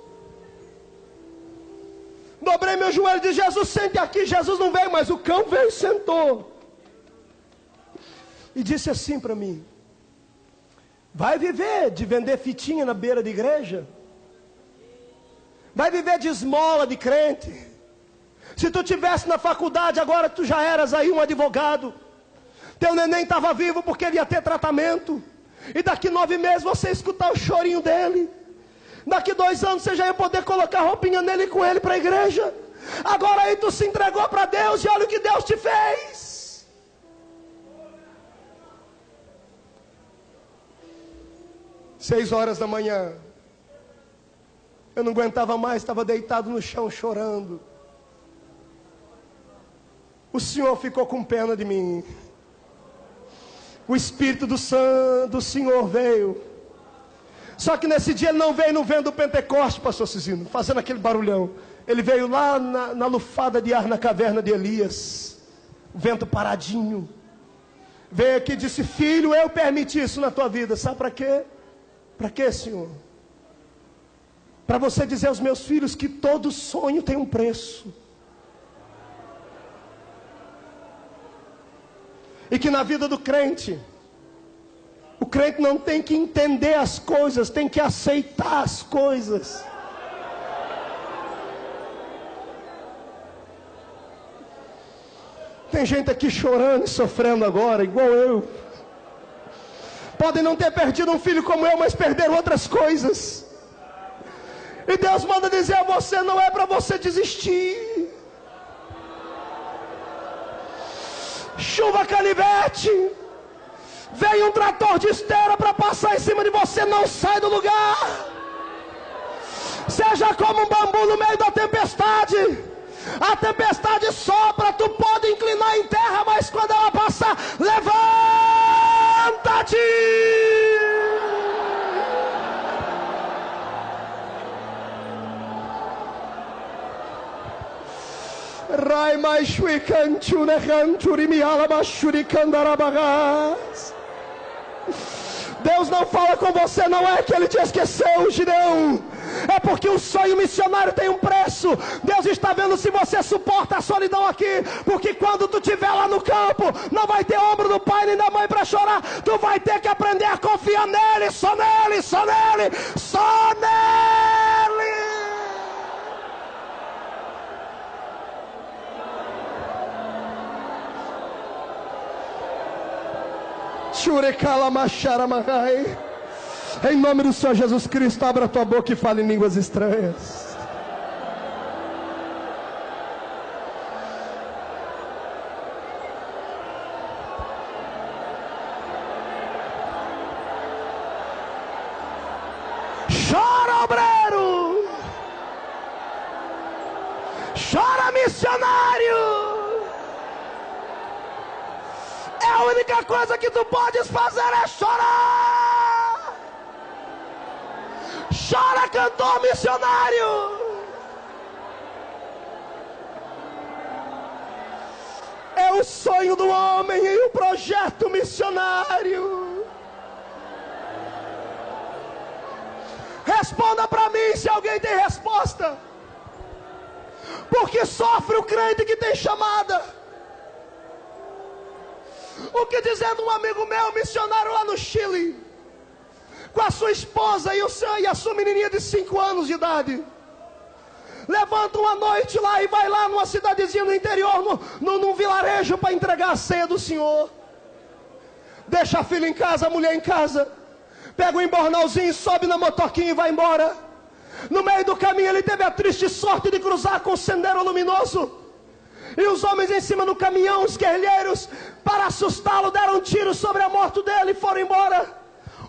Dobrei meu joelho e disse: Jesus, sente aqui. Jesus não veio, mas o cão veio e sentou. E disse assim para mim: vai viver de vender fitinha na beira da igreja? Vai viver de esmola de crente? Se tu tivesse na faculdade agora, tu já eras aí um advogado. Teu neném estava vivo porque ele ia ter tratamento. E daqui 9 meses você ia escutar o chorinho dele. Daqui 2 anos você já ia poder colocar roupinha nele e com ele para a igreja. Agora aí tu se entregou para Deus e olha o que Deus te fez. Seis horas da manhã. Eu não aguentava mais, estava deitado no chão chorando. O Senhor ficou com pena de mim. O Espírito do Senhor veio. Só que nesse dia ele não veio no vento do Pentecoste, pastor Cizino, fazendo aquele barulhão. Ele veio lá na lufada de ar na caverna de Elias. O vento paradinho. Veio aqui e disse: filho, eu permiti isso na tua vida. Sabe para quê? Para quê, Senhor? Para você dizer aos meus filhos que todo sonho tem um preço. E que na vida do crente, o crente não tem que entender as coisas, tem que aceitar as coisas. Tem gente aqui chorando e sofrendo agora, igual eu. Podem não ter perdido um filho como eu, mas perderam outras coisas. E Deus manda dizer a você: não é para você desistir. Chuva canivete, vem um trator de esteira para passar em cima de você, não sai do lugar. Seja como um bambu no meio da tempestade. A tempestade sopra, tu pode inclinar em terra, mas quando ela passar, levanta-te. Deus não fala com você, não é que ele te esqueceu, Gideão. É porque o sonho missionário tem um preço. Deus está vendo se você suporta a solidão aqui. Porque quando tu estiver lá no campo, não vai ter ombro do pai nem da mãe para chorar. Tu vai ter que aprender a confiar nele, só nele, só nele, só nele. Em nome do Senhor Jesus Cristo, abra a tua boca e fale em línguas estranhas. Chora, obreiro. Chora, missionário. A única coisa que tu podes fazer é chorar. Chora, cantor missionário. É o sonho do homem e o projeto missionário. Responda para mim se alguém tem resposta. Porque sofre o crente que tem chamada. O que dizer de um amigo meu, missionário lá no Chile, com a sua esposa e a sua menininha de 5 anos de idade. Levanta uma noite lá e vai lá numa cidadezinha no interior, num vilarejo, para entregar a ceia do Senhor. Deixa a filha em casa, a mulher em casa. Pega um embornalzinho, sobe na motoquinha e vai embora. No meio do caminho ele teve a triste sorte de cruzar com o sendero luminoso. E os homens em cima do caminhão, os guerrilheiros, para assustá-lo, deram um tiro sobre a moto dele e foram embora.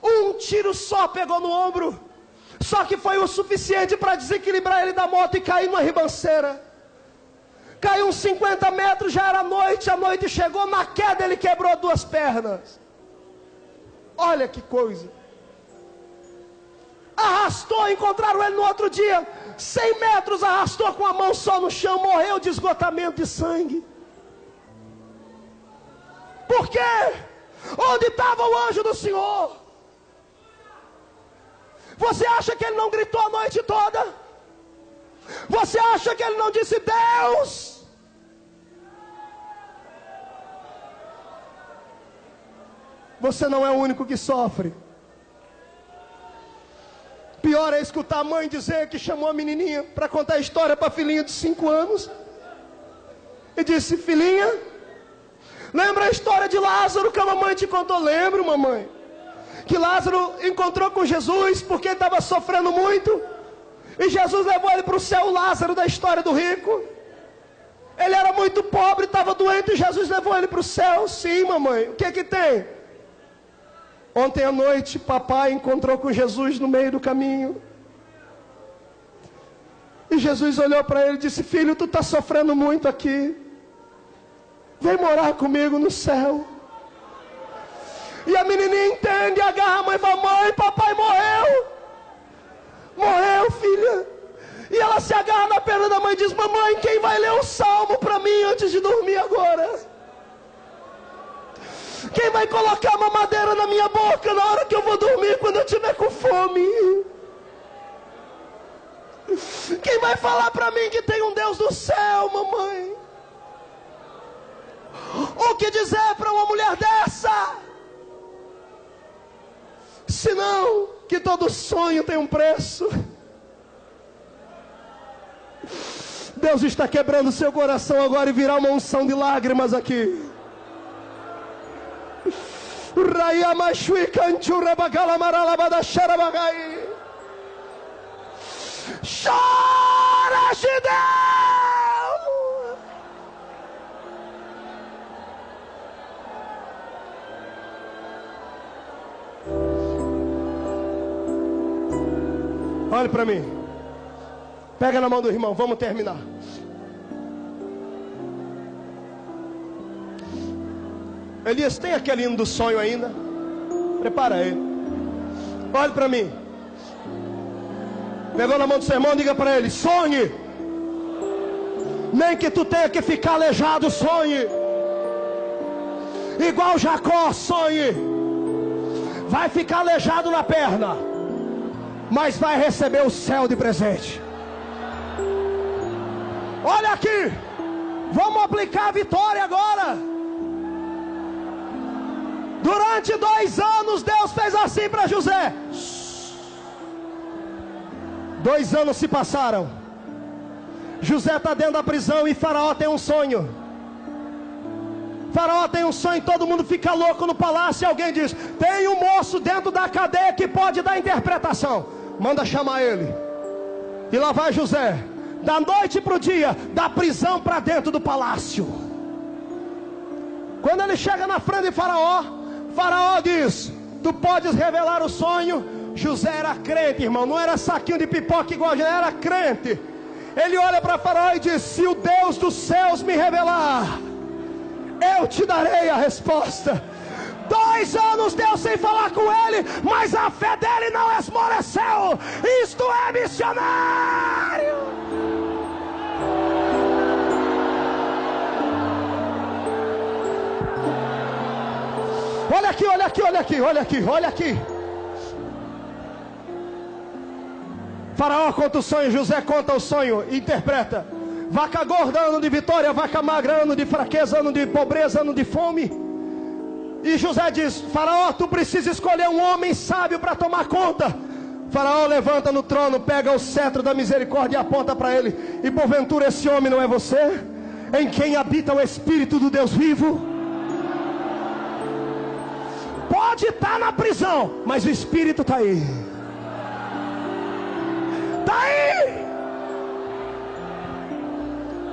Um tiro só pegou no ombro. Só que foi o suficiente para desequilibrar ele da moto e cair numa ribanceira. Caiu uns 50 metros, já era noite, a noite chegou, na queda ele quebrou 2 pernas. Olha que coisa. Arrastou, encontraram ele no outro dia, 100 metros, arrastou com a mão só no chão, morreu de esgotamento de sangue. Por quê? Onde estava o anjo do Senhor? Você acha que ele não gritou a noite toda? Você acha que ele não disse Deus? Você não é o único que sofre. Pior é escutar a mãe dizer que chamou a menininha para contar a história para a filhinha de 5 anos. E disse: filhinha, lembra a história de Lázaro que a mamãe te contou? Lembro, mamãe. Que Lázaro encontrou com Jesus porque ele estava sofrendo muito. E Jesus levou ele para o céu. O Lázaro da história do rico. Ele era muito pobre, estava doente, e Jesus levou ele para o céu. Sim, mamãe. O que que tem? Ontem à noite, papai encontrou com Jesus no meio do caminho. E Jesus olhou para ele e disse: filho, tu está sofrendo muito aqui. Vem morar comigo no céu. E a menininha entende, agarra a mãe e fala: mãe, papai morreu. Morreu, filha. E ela se agarra na perna da mãe e diz: mamãe, quem vai ler o salmo para mim antes de dormir agora? Quem vai colocar a mamadeira na minha boca na hora que eu vou dormir, quando eu estiver com fome? Quem vai falar para mim que tem um Deus do céu, mamãe? O que dizer para uma mulher dessa? Senão que todo sonho tem um preço. Deus está quebrando seu coração agora e virá uma unção de lágrimas aqui. Chora, Gideão! Olhe para mim. Pega na mão do irmão, vamos terminar. Elias, tem aquele hino do sonho ainda? Prepara ele. Olhe para mim. Pegou na mão do seu irmão, diga para ele: sonhe. Nem que tu tenha que ficar aleijado, sonhe. Igual Jacó, sonhe. Vai ficar aleijado na perna, mas vai receber o céu de presente. Olha aqui. Vamos aplicar a vitória agora. Durante 2 anos Deus fez assim para José. 2 anos se passaram. José está dentro da prisão e Faraó tem um sonho. Faraó tem um sonho, todo mundo fica louco no palácio. E alguém diz: tem um moço dentro da cadeia que pode dar interpretação. Manda chamar ele. E lá vai José, da noite para o dia, da prisão para dentro do palácio. Quando ele chega na frente de Faraó, Faraó diz: tu podes revelar o sonho. José era crente, irmão, não era saquinho de pipoca igual a gente, era crente. Ele olha para Faraó e diz: se o Deus dos céus me revelar, eu te darei a resposta. 2 anos Deus sem falar com ele, mas a fé dele não esmoreceu. Isto é missionário. Olha aqui, olha aqui, olha aqui, olha aqui, olha aqui. Faraó conta o sonho, José conta o sonho, interpreta. Vaca gorda, ano de vitória. Vaca magra, ano de fraqueza, ano de pobreza, ano de fome. E José diz: Faraó, tu precisa escolher um homem sábio para tomar conta. Faraó levanta no trono, pega o cetro da misericórdia e aponta para ele: e porventura esse homem não é você, em quem habita o Espírito do Deus vivo? Pode estar na prisão, mas o Espírito está aí. Está aí.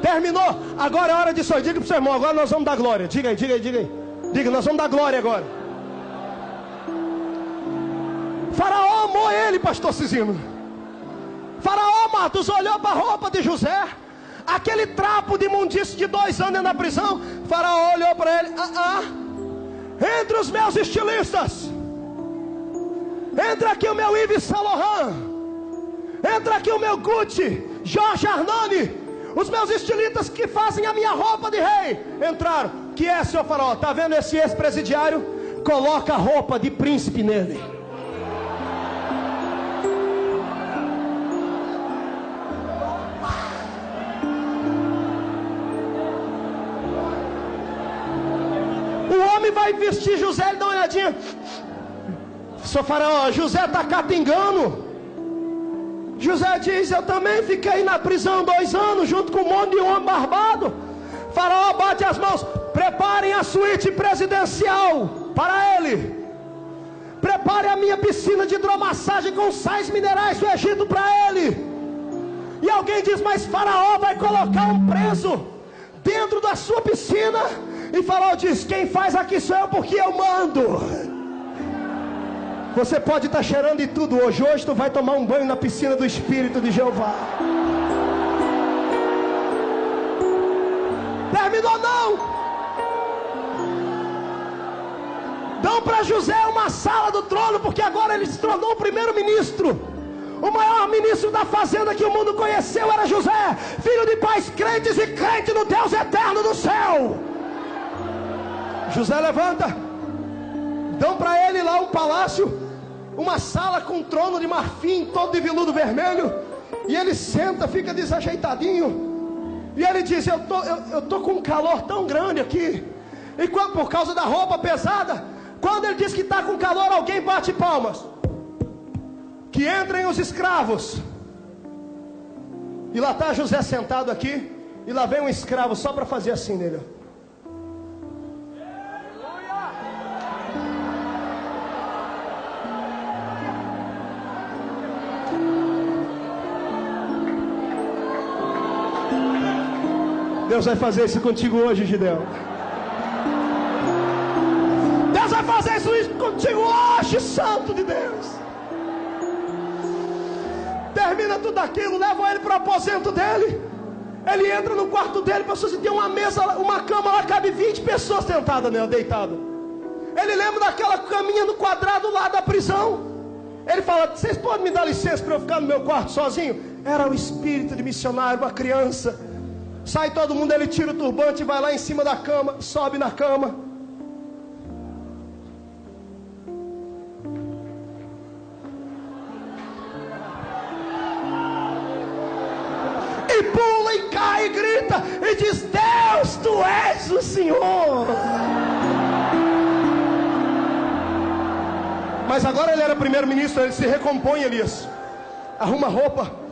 Terminou. Agora é hora de sonhar. Diga para o seu irmão: agora nós vamos dar glória. Diga aí, diga aí, diga aí. Diga, nós vamos dar glória agora. Faraó amou ele, pastor Cizino. Faraó, Matos, olhou para a roupa de José, aquele trapo de imundície de 2 anos na prisão. Faraó olhou para ele: entre os meus estilistas, Entra aqui o meu Yves Saint Laurent. Entra aqui o meu Gucci, Giorgio Armani. Os meus estilistas que fazem a minha roupa de rei entraram. Que é, senhor Faraó? Tá vendo esse ex-presidiário? Coloca a roupa de príncipe nele. O homem vai vestir José, ele dá uma olhadinha. Senhor Faraó, José está catingando. José diz: eu também fiquei na prisão 2 anos, junto com um monte de homem barbado. Faraó bate as mãos: preparem a suíte presidencial para ele. Prepare a minha piscina de hidromassagem com sais minerais do Egito para ele. E alguém diz: mas Faraó vai colocar um preso dentro da sua piscina? E Faraó diz: quem faz aqui sou eu, porque eu mando. Você pode estar cheirando de tudo hoje. Hoje tu vai tomar um banho na piscina do Espírito de Jeová. Terminou não? Dão para José uma sala do trono, porque agora ele se tornou o primeiro-ministro. O maior ministro da fazenda que o mundo conheceu era José, filho de pais crentes e crente no Deus eterno do céu. José levanta. Dão para ele lá um palácio, uma sala com um trono de marfim, todo de veludo vermelho. E ele senta, fica desajeitadinho. E ele diz: eu tô com um calor tão grande aqui. E por causa da roupa pesada, quando ele diz que está com calor, alguém bate palmas. Que entrem os escravos. E lá está José sentado aqui. E lá vem um escravo só para fazer assim nele. Deus vai fazer isso contigo hoje, Gideão. Deus vai fazer isso contigo hoje, Santo de Deus. Termina tudo aquilo, leva ele para o aposento dele. Ele entra no quarto dele, pessoas, e tem uma mesa, uma cama lá, cabe 20 pessoas sentadas nela, deitadas. Ele lembra daquela caminha no quadrado lá da prisão. Ele fala: vocês podem me dar licença para eu ficar no meu quarto sozinho? Era o espírito de missionário, uma criança. Sai todo mundo, ele tira o turbante, vai lá em cima da cama, sobe na cama. E pula e cai e grita e diz: Deus, tu és o Senhor. Mas agora ele era primeiro-ministro, ele se recompõe, Elias. Arruma roupa.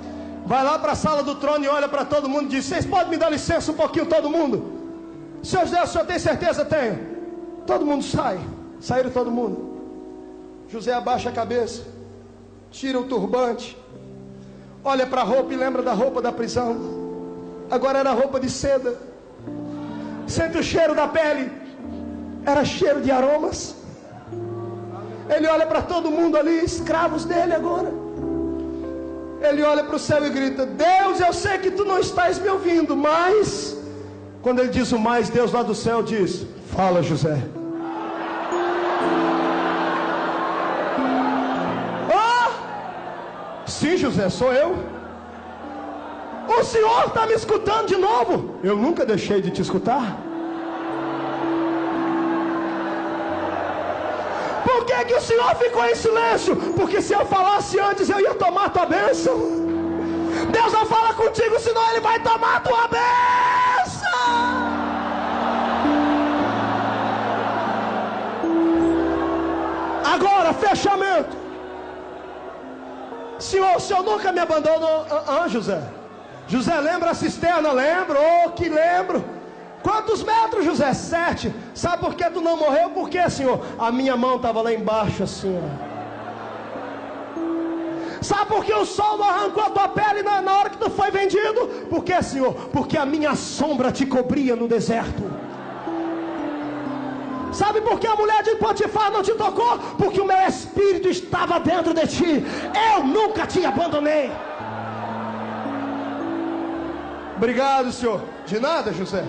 Vai lá para a sala do trono e olha para todo mundo e diz: vocês podem me dar licença um pouquinho, todo mundo? Senhor José, o senhor tem certeza? Tenho. Todo mundo sai. Saíram todo mundo. José abaixa a cabeça, tira o turbante, olha para a roupa e lembra da roupa da prisão. Agora era roupa de seda. Sente o cheiro da pele. Era cheiro de aromas. Ele olha para todo mundo ali, escravos dele agora. Ele olha para o céu e grita: Deus, eu sei que tu não estás me ouvindo, mas... Quando ele diz o mais, Deus lá do céu diz: fala, José. Oh! Sim, José, sou eu. O senhor está me escutando de novo? Eu nunca deixei de te escutar. Por que o senhor ficou em silêncio? Porque se eu falasse antes, eu ia tomar a tua bênção. Deus não fala contigo, senão ele vai tomar a tua bênção. Agora, fechamento. Senhor, o senhor nunca me abandonou. José. José, lembra a cisterna? Lembro, que lembro. Quantos metros, José? 7. Sabe por que tu não morreu? Por quê, Senhor? A minha mão estava lá embaixo assim, ó. Sabe por que o sol não arrancou a tua pele na hora que tu foi vendido? Por quê, Senhor? Porque a minha sombra te cobria no deserto. Sabe por que a mulher de Potifar não te tocou? Porque o meu espírito estava dentro de ti. Eu nunca te abandonei. Obrigado, Senhor. De nada, José.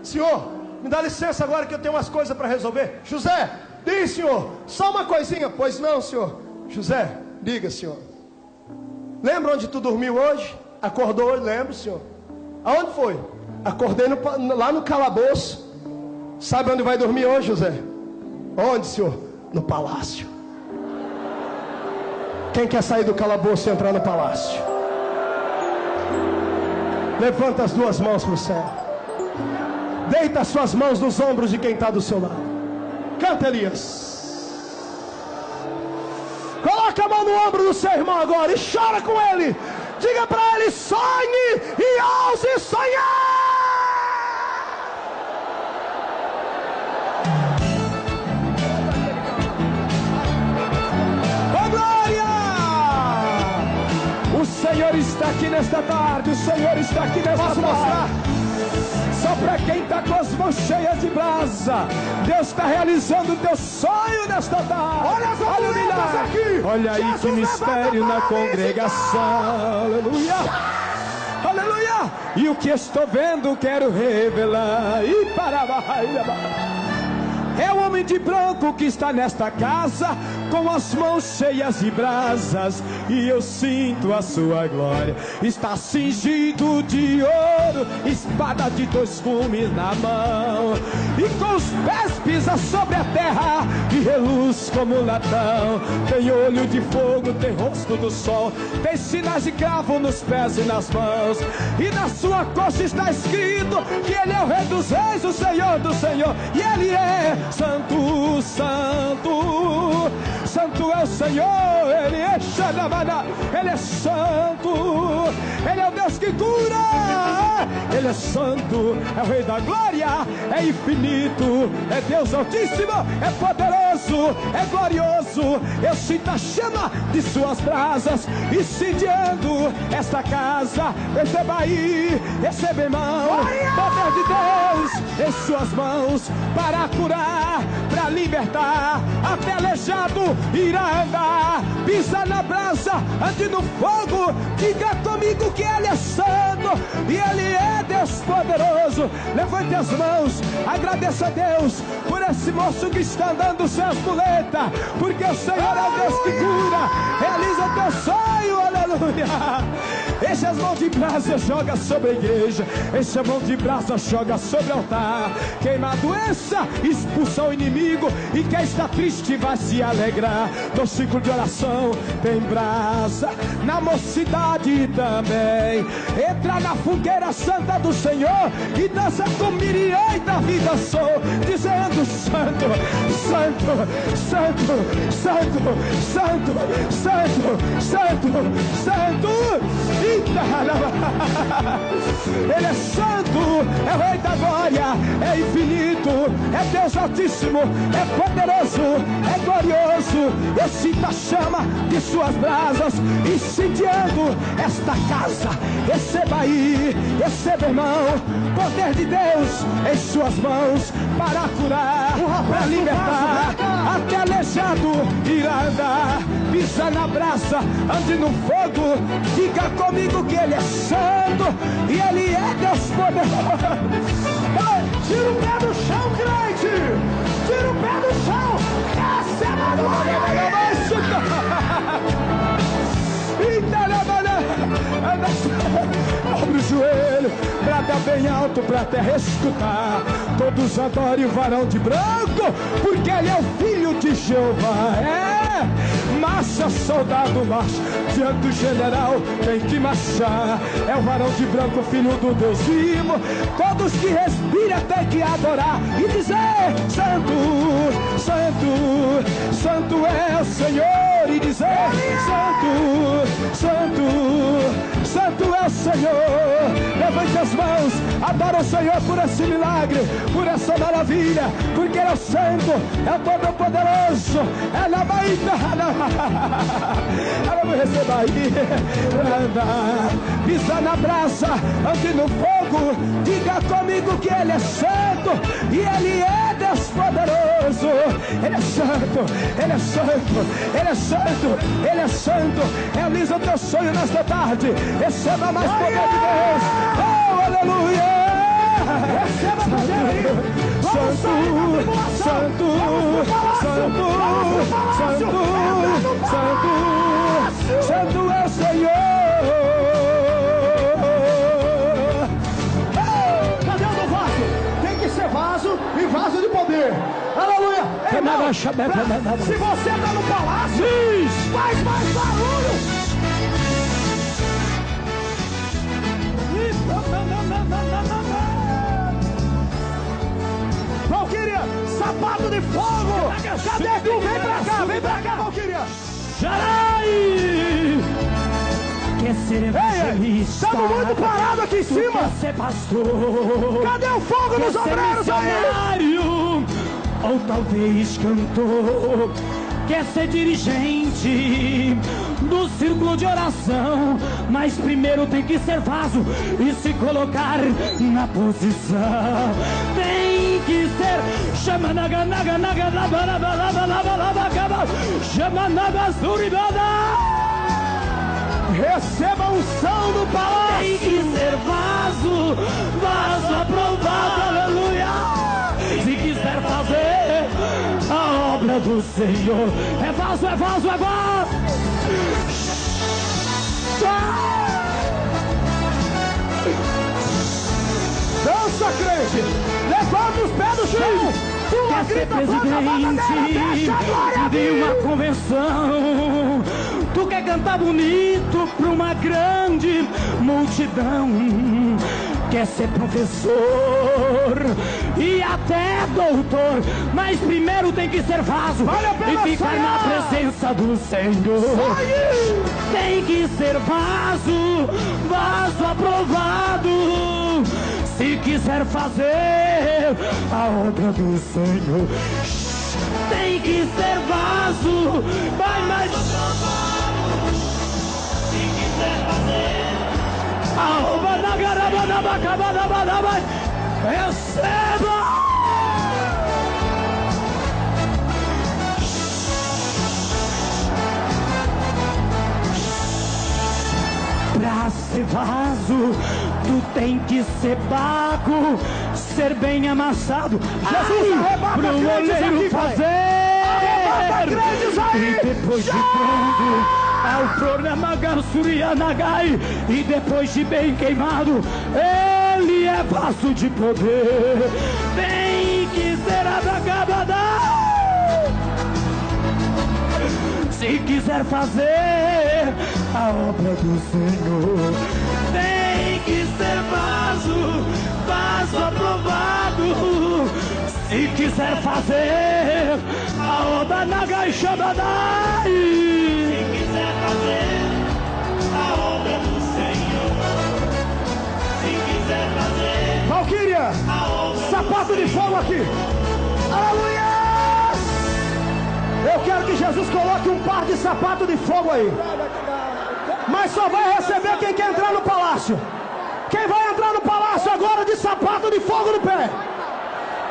Senhor, me dá licença agora que eu tenho umas coisas para resolver. José, diz, Senhor, só uma coisinha. Pois não, Senhor. José, diga, Senhor. Lembra onde tu dormiu hoje? Acordou hoje? Lembro, Senhor. Aonde foi? Acordei lá no calabouço. Sabe onde vai dormir hoje, José? Onde, Senhor? No palácio. Quem quer sair do calabouço e entrar no palácio? Levanta as duas mãos para o céu. Deita as suas mãos nos ombros de quem está do seu lado. Canta, Elias. Coloca a mão no ombro do seu irmão agora e chora com ele. Diga para ele: sonhe e ouse sonhar. Oh, glória! O Senhor está aqui nesta tarde. O Senhor está aqui nesta tarde. Posso mostrar? Só para quem está com as mãos cheias de brasa, Deus está realizando o teu sonho nesta tarde. Olha as milagres aqui. Olha aí Jesus, que mistério na congregação. Aleluia. Aleluia. E o que estou vendo quero revelar. E para é o homem de branco que está nesta casa, com as mãos cheias de brasas, e eu sinto a sua glória. Está cingido de ouro, espada de dois gumes na mão, e com os pés pisa sobre a terra, e reluz como latão. Tem olho de fogo, tem rosto do sol, tem sinais de cravo nos pés e nas mãos, e na sua coxa está escrito que ele é o Rei dos Reis, o Senhor do Senhor, e ele é Santo, Santo, Santo é o Senhor. Ele é Xanamana, ele é Santo, ele é o Deus que cura, ele é Santo, é o Rei da Glória, é infinito, é Deus Altíssimo, é poderoso, é glorioso. Eu sinto a chama de suas brasas incendiando esta casa. Receba aí, receba, irmão, poder de Deus em suas mãos para curar, para libertar. Até aleijado irá andar. Pisa na brasa, ande no fogo. Diga comigo que ele é santo e ele é Deus poderoso. Levante as mãos, agradeça a Deus por esse moço que está andando sem as muletas, porque o Senhor é o Deus que cura. Realiza o teu sonho, aleluia. Enche as mãos de brasa, joga sobre a igreja. Enche a mão de brasa, joga sobre o altar. Queima a doença, expulsa o inimigo, e quem está triste vai se alegrar. No ciclo de oração tem brasa, na mocidade também. Entra na fogueira santa do Senhor e dança com Miriam e Davi dançou, dizendo: Santo, Santo, Santo, Santo, Santo, Santo, Santo, Santo. Ele é santo, é o Rei da Glória, é infinito, é Deus Altíssimo, é poderoso, é glorioso. Eu sinto a chama de suas brasas incendiando esta casa. Receba aí, receba, irmão, poder de Deus em suas mãos para curar, para libertar. Até aleijado irá andar. Pisa na brasa, ande no fogo. Diga comigo que ele é santo e ele é Deus poderoso. Tira o pé do chão, crente. Tira o pé do chão. Receba a glória. Abre o joelho, brada bem alto pra terra escutar. Todos adorem o varão de branco, porque ele é o filho de Jeová. É, marcha, soldado, marcha. Diante do general tem que marchar. É o varão de branco, filho do Deus vivo. Todos que respiram tem que adorar e dizer: Santo, Santo, Santo é o Senhor. E dizer: Santo, Santo, Santo é o Senhor. Levante as mãos, adora o Senhor por esse milagre, por essa maravilha, porque ele é o santo, é o todo-poderoso. Ela vai receber aí, anda, pisa na brasa, ande no fogo. Diga comigo que ele é santo e ele é Deus poderoso. Ele é santo, ele é santo, ele é santo, ele é santo. Realiza o teu sonho nesta tarde. Receba mais poder de Deus. Oh, aleluia. Receba poder aí. Vamos sair da tribulação. Santo é o Senhor. Cadê o do vaso? Tem que ser vaso e vaso de poder. Aleluia. Irmão, se você está no palácio, faz mais barulho. Valquíria, sapato de fogo. Cadê tu? Vem pra cá, Valquíria. Xarai! Quer ser evangelista? Estamos muito parados aqui em cima. Quer ser pastor? Cadê o fogo dos obreiros aí? Ou talvez cantor? Quer ser dirigente do círculo de oração? Mas primeiro tem que ser vaso e se colocar na posição. Tem que ser receba a unção do palácio. Tem que ser vaso, vaso aprovado, aleluia. Se quiser fazer a obra do Senhor, é vaso, é vaso, é vaso. Dança, crente. Levanta os pés do chão. Quer ser presidente de uma convenção? Tu quer cantar bonito para uma grande multidão? Quer ser professor e até doutor? Mas primeiro tem que ser vaso e ficar na presença do Senhor. Tem que ser vaso, vaso aprovado. Se quiser fazer a obra do Senhor, tem que ser vaso, vai mais. Se quiser fazer a obra da garabana, receba. Pra ser vaso, tu tem que ser baco, ser bem amassado. Jesus, arrebata pro oleiro fazer. E depois de pronto, ao programa Surianagai, e depois de bem queimado, ele é vaso de poder. Tem que ser abacabadá. Se quiser fazer a obra do Senhor, tem que ser vaso, vaso aprovado. Se quiser fazer a obra Nagai Shabadai, se quiser fazer a obra do Senhor, se quiser fazer Valquíria, sapato de fogo aqui. Aleluia! Eu quero que Jesus coloque um par de sapato de fogo aí. Mas só vai receber quem quer entrar no palácio. Quem vai entrar no palácio agora de sapato de fogo no pé?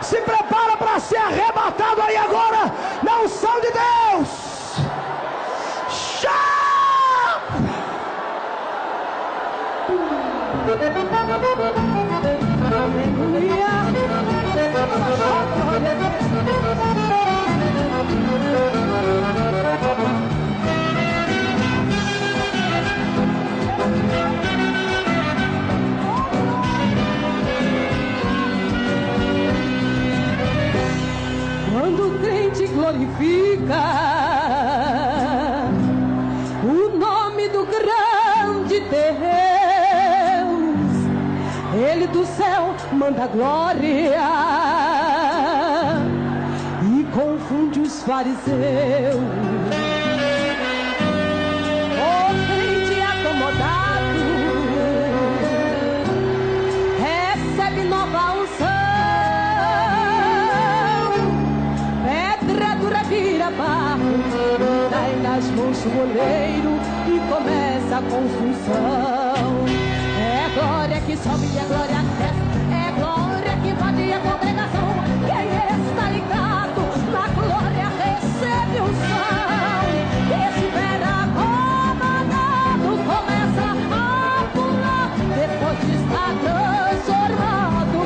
Se prepara para ser arrebatado aí agora na unção de Deus. Quando o crente glorifica o nome do grande Deus, ele do céu manda glória e confunde os fariseus. O crente acomodado recebe nova unção. Vira barro, cai nas mãos do oleiro e começa a construção. É glória que sobe e é glória que desce, é glória que invade a congregação. Quem está ligado na glória recebe unção. Quem estiver acomodado começa a pular depois de estar transformado.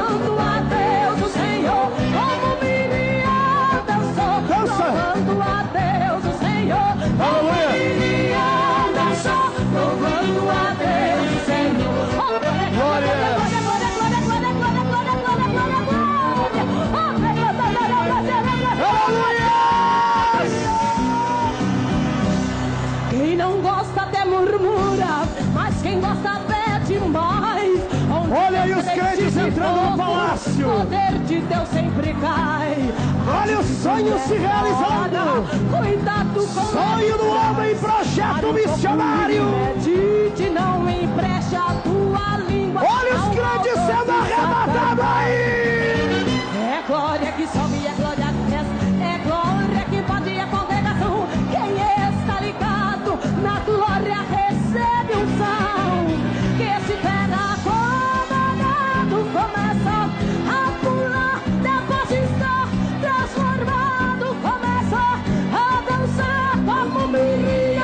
louvando a Deus o Senhor, como Miriam dançou, louvando a Deus o Senhor, como Miriam dançou, louvando a Deus o Senhor. Glória, glória, glória, glória, glória, glória, glória, glória, glória, glória. Quem não gosta até murmura, mas quem gosta pede mais. Olha aí os crentes entrando no palácio. O poder de Deus sempre cai. Olha o sonho se realizando. Cuidado com sonho do homem, projeto missionário. Medite, não empreste a tua língua. Olha os crentes sendo arrebatados aí. É glória que sobe, é glória que desce, é glória que invade a congregação. Quem está ligado na glória recebe unção. Que estiver acomodado começa a pular, depois de estar transformado começa a dançar como Miriam.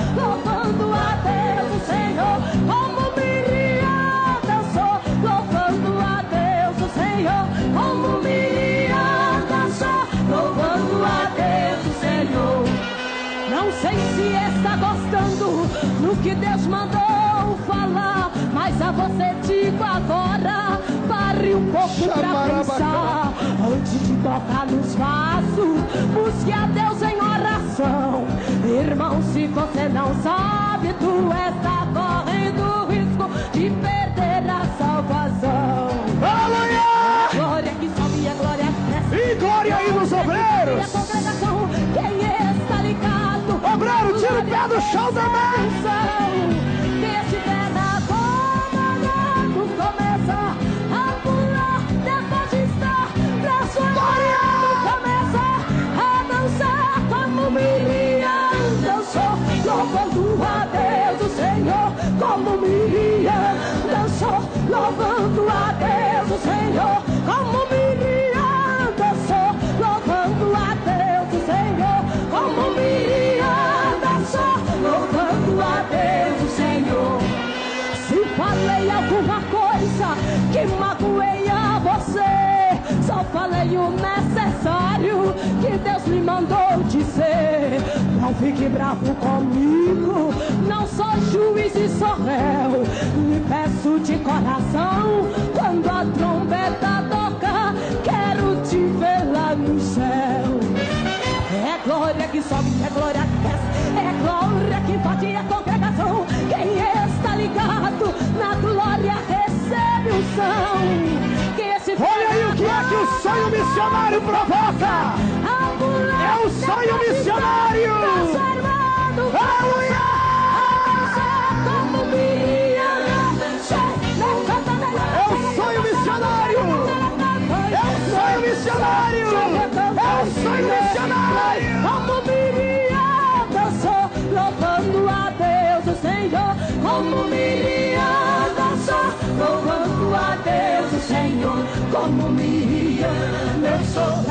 Louvando a Deus o Senhor, como Miriam dançou, louvando a Deus o Senhor, como Miriam dançou, louvando a Deus o Senhor. Não sei se está gostando do que Deus mandou falar, mas a você digo agora, pare um pouco pra pensar. Antes de tocar nos vasos, busque a Deus em oração. Irmão, se você não sabe, tu está correndo risco de perder a salvação. Aleluia! É glória que sobe, é glória que desce. E glória aí nos obreiros. Quem está ligado? Obreiro, tira o pé do chão também. Quem estiver acomodado começa a pular, depois de estar transformado começa a dançar como Miriam dançou, louvando a Deus o Senhor, como Miriam dançou, louvando a Deus o Senhor, como Miriam dançou, louvando a Deus o Senhor, como Miriam dançou, louvando a Deus o Senhor. Se falei alguma coisa que magoei a você, só falei o necessário que Deus me mandou dizer. Não fique bravo comigo, não sou juiz e sou réu. Me peço de coração, quando a trombeta toca, quero te ver lá no céu. É glória que sobe, é glória que desce, é glória que invade a congregação. Quem está ligado na glória recebe unção. Olha aí o que é que o sonho missionário provoca. É o sonho missionário. Aleluia! Como Miriam, é o sonho missionário. É o sonho missionário. É o sonho missionário. Como Miriam dançou, louvando a Deus o Senhor. Como Miriam dançou, louvando a Deus o Senhor. Como Miriam dançou.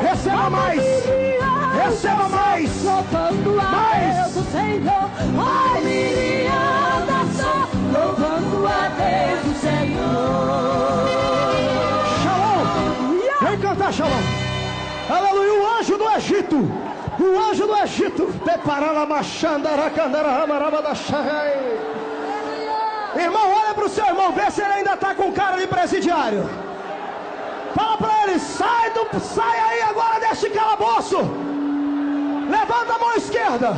Receba mais. Receba mais. Louvando a Deus o Senhor. Como Miriam dançou, louvando a Deus o Senhor. Shalom. Vem cantar Shalom. Aleluia. O anjo do Egito. O anjo do Egito. Irmão, olha para o seu irmão, vê se ele ainda está com cara de presidiário. Fala para ele, sai aí agora deste calabouço. Levanta a mão esquerda.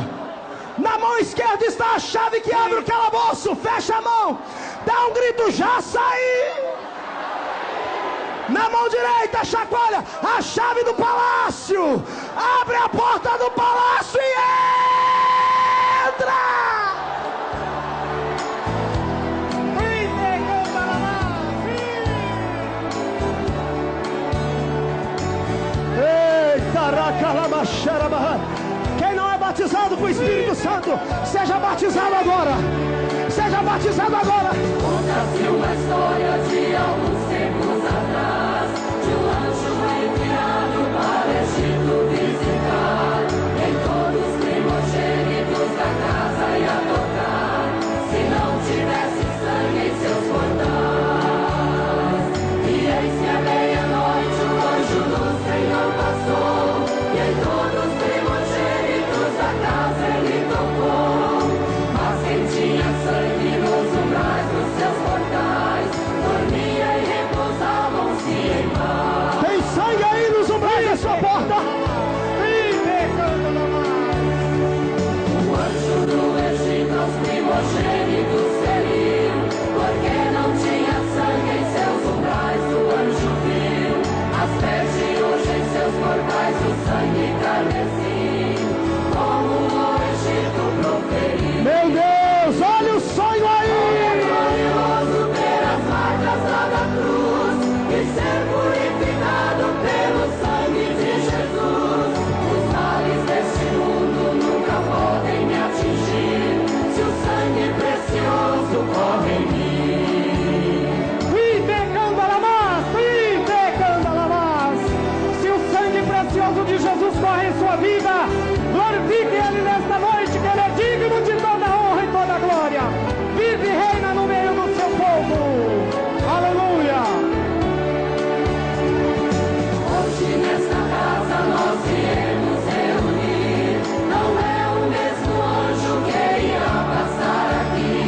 Na mão esquerda está a chave que abre o calabouço. Fecha a mão, dá um grito, já saí. Na mão direita, chacoalha a chave do palácio. Abre a porta do palácio e entra. Quem não é batizado com o Espírito Santo, seja batizado agora. Seja batizado agora. Conta-se uma história de alguns tempos atrás, de um anjo enviado sua porta. O anjo do Egito aos primogênitos feriu, porque não tinha sangue em seus umbrais. O anjo viu as pedras em seus portais, o sangue carmesim, como no Egito proferiu. Meu Deus, olha o sonho aí. É glorioso ter as marcas lá da cruz e ser purificado pelo sangue de Jesus. Os males deste mundo nunca podem me atingir, se o sangue precioso corre em mim. Se o sangue precioso de Jesus corre em sua vida, glorifique Ele nesta noite, que Ele é digno de toda honra e toda glória. Vive e reina no meio do seu povo. Aleluia. Hoje nesta casa nós viemos reunir. Não é o mesmo anjo que irá passar aqui,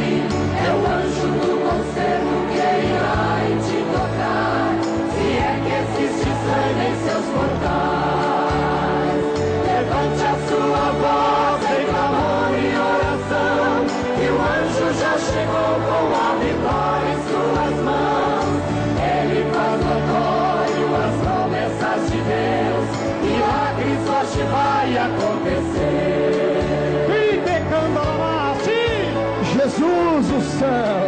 é o anjo do conservo que irá em te tocar, se é que existe sangue em seus portais. Levante a sua voz em clamor e oração, que o anjo já chegou com a vitória em suas mãos. Ele faz notório as promessas de Deus, milagres hoje vai acontecer. E pecando a Jesus, o céu.